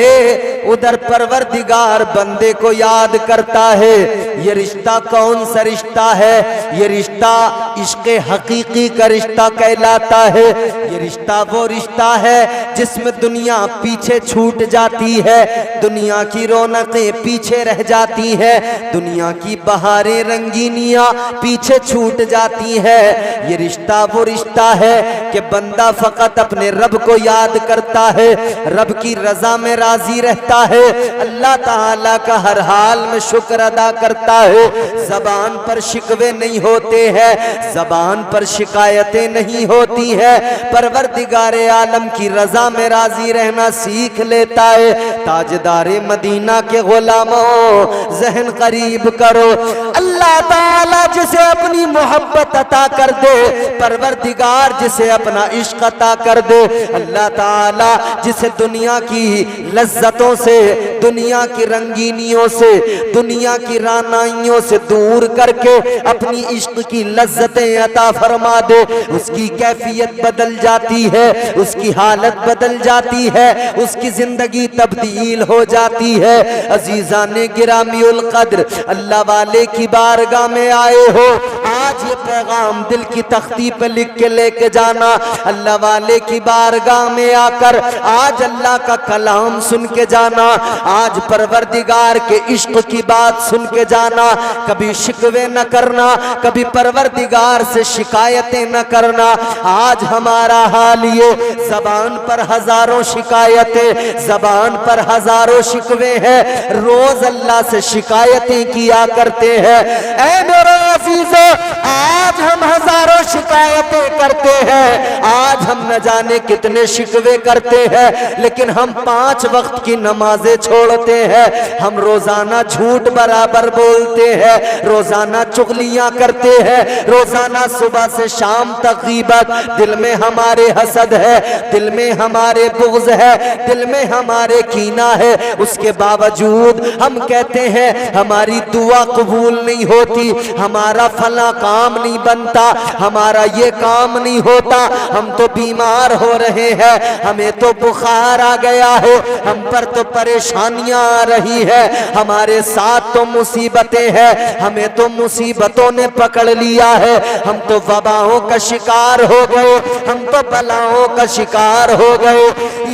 उधर परवरदिगार बंदे को याद करता है। ये रिश्ता कौन सा रिश्ता है? ये रिश्ता इश्क़े हकीकी का रिश्ता कहलाता है। ये रिश्ता वो रिश्ता है जिसमें दुनिया पीछे छूट जाती है, दुनिया की रौनकें पीछे रह जाती है, दुनिया की बहारें रंगीनियां पीछे छूट जाती है। ये रिश्ता वो रिश्ता है कि बंदा फकत अपने रब को याद करता है, रब की रजा में राजी रहता है, अल्लाह ताला का हर हाल में शुक्र अदा करता है। जबान पर शिकवे नहीं होते हैं, जबान पर शिकायतें नहीं होती है, परवरदिगारे आलम की रजा में राजी रहना सीख लेता है। ताजदारे मदीना के गुलामों, जहन करीब करो, अल्लाह ताला जिसे अपनी मोहब्बत अता कर दे, परवरदिगार जिसे अपना इश्क अता कर दे, अल्लाह ताला जिसे दुनिया की लज्जतों से, दुनिया की रंगीनियों से, दुनिया की रानाइयों से दूर करके अपनी इश्क की लज्जतें अता फरमा दे, उसकी कैफियत बदल जाती है, उसकी हालत बदल जाती है, उसकी जिंदगी तब्दील हो जाती है। अजीजाने गिरामीउल कद्र, अल्लाह वाले की बारगाह में आए हो, आज ये पैगाम दिल की तख्ती पे लिख के लेके जाना। अल्लाह वाले की बारगाह में आकर आज अल्लाह का कलाम सुन के जाना, आज परवरदिगार के इश्क की बात सुन के जाना। कभी शिकवे न करना, कभी परवरदिगार से शिकायतें न करना। आज हमारा हाल ये, जबान पर हजारों शिकायतें, जबान पर हजारों शिकवे हैं, रोज अल्लाह से शिकायतें किया करते हैं। ऐ मेरे अजीजों, आज हम हजारों शिकायतें करते हैं, आज हम न जाने कितने शिकवे करते हैं, लेकिन हम 5 वक्त की नमाजें छोड़ते हैं, हम रोजाना झूठ बराबर बोलते हैं, रोजाना चुगलियां करते हैं, रोजाना सुबह से शाम तक गीबत, दिल में हमारे हसद है, दिल में हमारे बुग़्ज़ है, दिल में हमारे कीना है। उसके बावजूद हम कहते हैं हमारी दुआ कबूल नहीं होती, हमारा फला काम नहीं बनता, हमारा ये काम नहीं होता, हम तो बीमार हो रहे हैं, हमें तो बुखार आ गया है, हम पर तो परेशानियां आ रही है, हमारे साथ तो मुसीबतें हैं, हमें तो मुसीबतों ने पकड़ लिया है, हम तो वबाओं का शिकार हो गए, हम तो बलाओं का शिकार हो गए।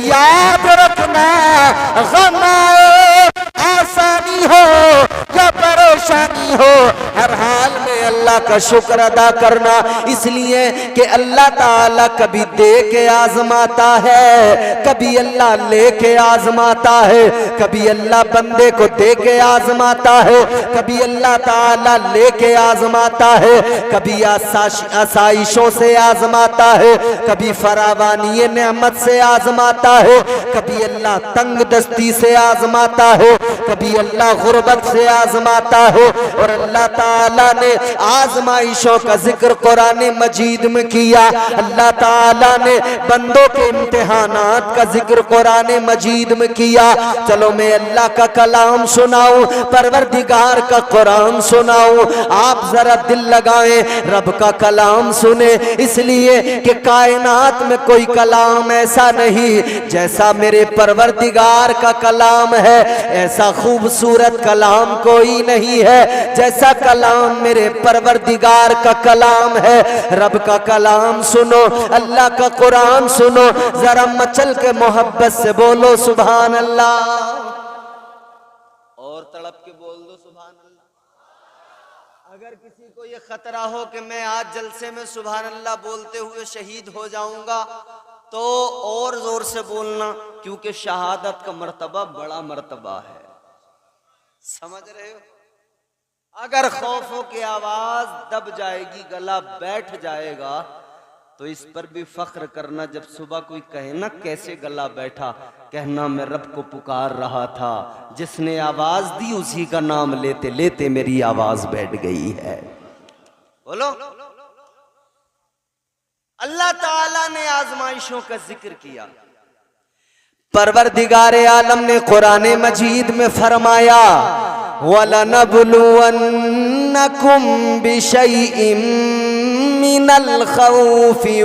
याद रखना, गम आए, आसानी हो या परेशानी हो, हर हाल में अल्लाह का शुक्र अदा करना, इसलिए कि अल्लाह ताला कभी दे के आजमाता है, कभी अल्लाह ले के आजमाता है, कभी अल्लाह बंदे को दे के आजमाता है, कभी अल्लाह ताला ले के आजमाता है, कभी आसाइशों से आजमाता है, कभी फरावानी नेमत से आजमाता है, कभी अल्लाह तंग दस्ती से आजमाता है, कभी अल्लाह गुर्बत से आजमाता है। और अल्लाह ताला ने आजमाइशों का जिक्र कुरान मजीद में किया, अल्लाह ताला ने बंदों के इम्तिहानात का जिक्र कुरान मजीद में किया। चलो मैं अल्लाह का कलाम सुनाऊं, परवरदिगार का कुरान सुनाऊं, आप जरा दिल लगाएं, रब का कलाम सुने, इसलिए कि कायनात में कोई कलाम ऐसा नहीं जैसा मेरे परवरदिगार का कलाम है, ऐसा खूबसूरत कलाम कोई नहीं है जैसा कलाम मेरे परवरदिगार का कलाम है। रब का कलाम सुनो, अल्लाह का कुरान सुनो, जरा मचल के मोहब्बत से बोलो सुभान अल्लाह, और तड़प के बोल दो सुभान अल्लाह। अगर किसी को ये खतरा हो कि मैं आज जलसे में सुभान अल्लाह बोलते हुए शहीद हो जाऊंगा, तो और जोर से बोलना, क्योंकि शहादत का मर्तबा बड़ा मर्तबा है, समझ रहे हो। अगर खौफों की आवाज दब जाएगी, गला बैठ जाएगा, तो इस पर भी फख्र करना, जब सुबह कोई कहे ना कैसे गला बैठा, कहना मैं रब को पुकार रहा था, जिसने आवाज दी उसी का नाम लेते लेते मेरी आवाज बैठ गई है। बोलो, अल्लाह ताला ने आजमाइशों का जिक्र किया, परवरदिगारे आलम ने कुरान मजीद में फरमाया, वलनबलुवन्नकुम बिशैइन मिनल खौफि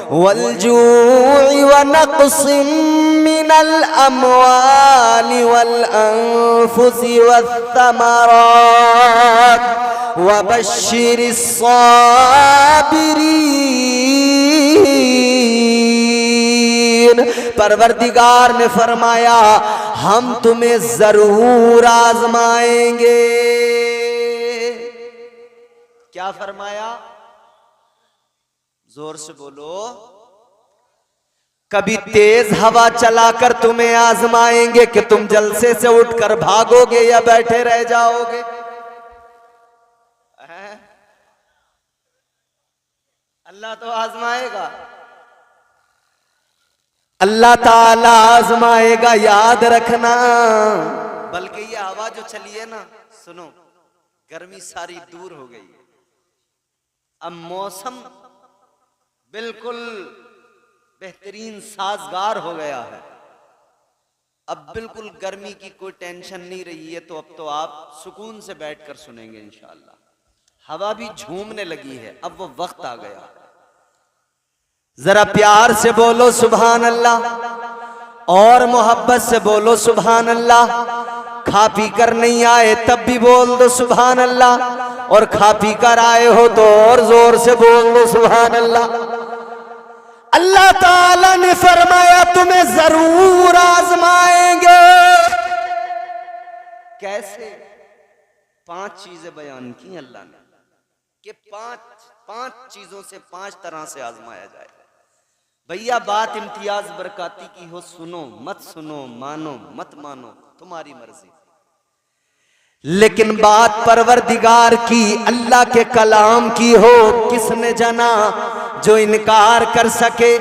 वल्जू'i व नक़्सिम मिनल अमवालि वल अनफुसि वस्समरात व बश्शिरिस साबिरीन। परवरदिगार ने फरमाया, हम तुम्हें जरूर आजमाएंगे। क्या फरमाया? जोर से बोलो। कभी तेज हवा चलाकर तुम्हें आजमाएंगे कि तुम जलसे से उठकर भागोगे या बैठे रह जाओगे। अल्लाह तो आजमाएगा, अल्लाह ताला आजमाएगा, याद रखना। बल्कि ये हवा जो चली है ना, सुनो, गर्मी सारी दूर हो गई है, अब मौसम बिल्कुल बेहतरीन साजगार हो गया है। अब बिल्कुल गर्मी की कोई टेंशन नहीं रही है। तो अब तो आप सुकून से बैठकर सुनेंगे इंशाअल्लाह। हवा भी झूमने लगी है, अब वो वक्त आ गया। जरा प्यार से बोलो सुभान अल्लाह, और मोहब्बत से बोलो सुभान अल्लाह। खा पी कर नहीं आए तब भी बोल दो सुभान अल्लाह, और खा पी कर आए हो तो और जोर से बोल दो सुभान अल्लाह। अल्लाह ताला ने फरमाया, तुम्हें जरूर आजमाएंगे। कैसे? 5 चीजें बयान की अल्लाह ने कि 5 चीजों से 5 तरह से आजमाया जाए। भैया बात इम्तियाज बरकाती की हो, सुनो मत सुनो, मानो मत मानो, तुम्हारी मर्जी। लेकिन बात परवरदिगार की, अल्लाह के कलाम की हो, किसने जाना जो इनकार कर सके।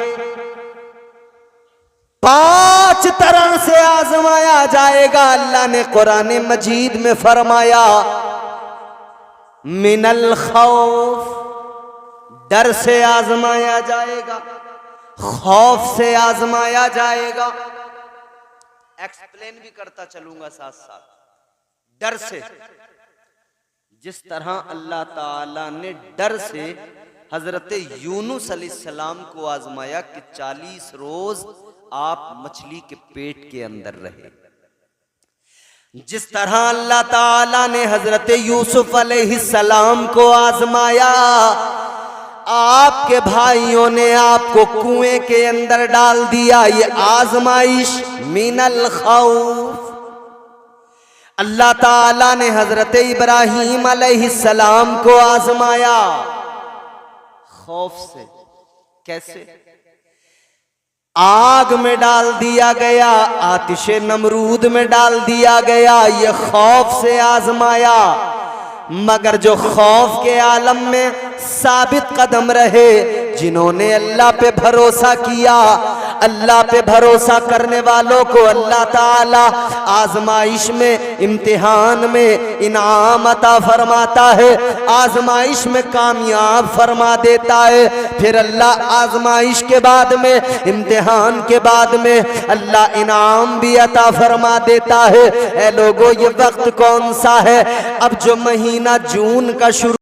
5 तरह से आजमाया जाएगा। अल्लाह ने कुरान मजीद में फरमाया, मिनल खौफ, डर से आजमाया जाएगा, खौफ से आजमाया जाएगा। एक्सप्लेन भी करता चलूंगा साथ साथ। डर से, जिस तरह अल्लाह ताला ने डर से हजरत यूनुस अलैहिस्सलाम को आजमाया कि 40 रोज आप मछली के पेट के अंदर रहे। जिस तरह अल्लाह ताला ने हजरत यूसुफ अलैहिस्सलाम को आजमाया, आपके भाइयों ने आपको कुएं के अंदर डाल दिया, ये आजमाइश मिनल खौफ। अल्लाह ताला ने हजरत इब्राहीम अलैहिस्सलाम को आजमाया खौफ से। कैसे? आग में डाल दिया गया, आतिशे नमरूद में डाल दिया गया, ये खौफ से आजमाया। मगर जो खौफ के आलम में साबित कदम रहे, जिन्होंने अल्लाह पे भरोसा किया, अल्लाह पे भरोसा करने वालों को अल्लाह ताला आजमाइश में, इम्तिहान में इनाम अता फरमाता है, आजमाइश में कामयाब फरमा देता है। फिर अल्लाह आजमाइश के बाद में, इम्तिहान के बाद में अल्लाह इनाम भी अता फरमा देता है। ऐ लोगों, ये वक्त कौन सा है? अब जो महीना जून का शुरू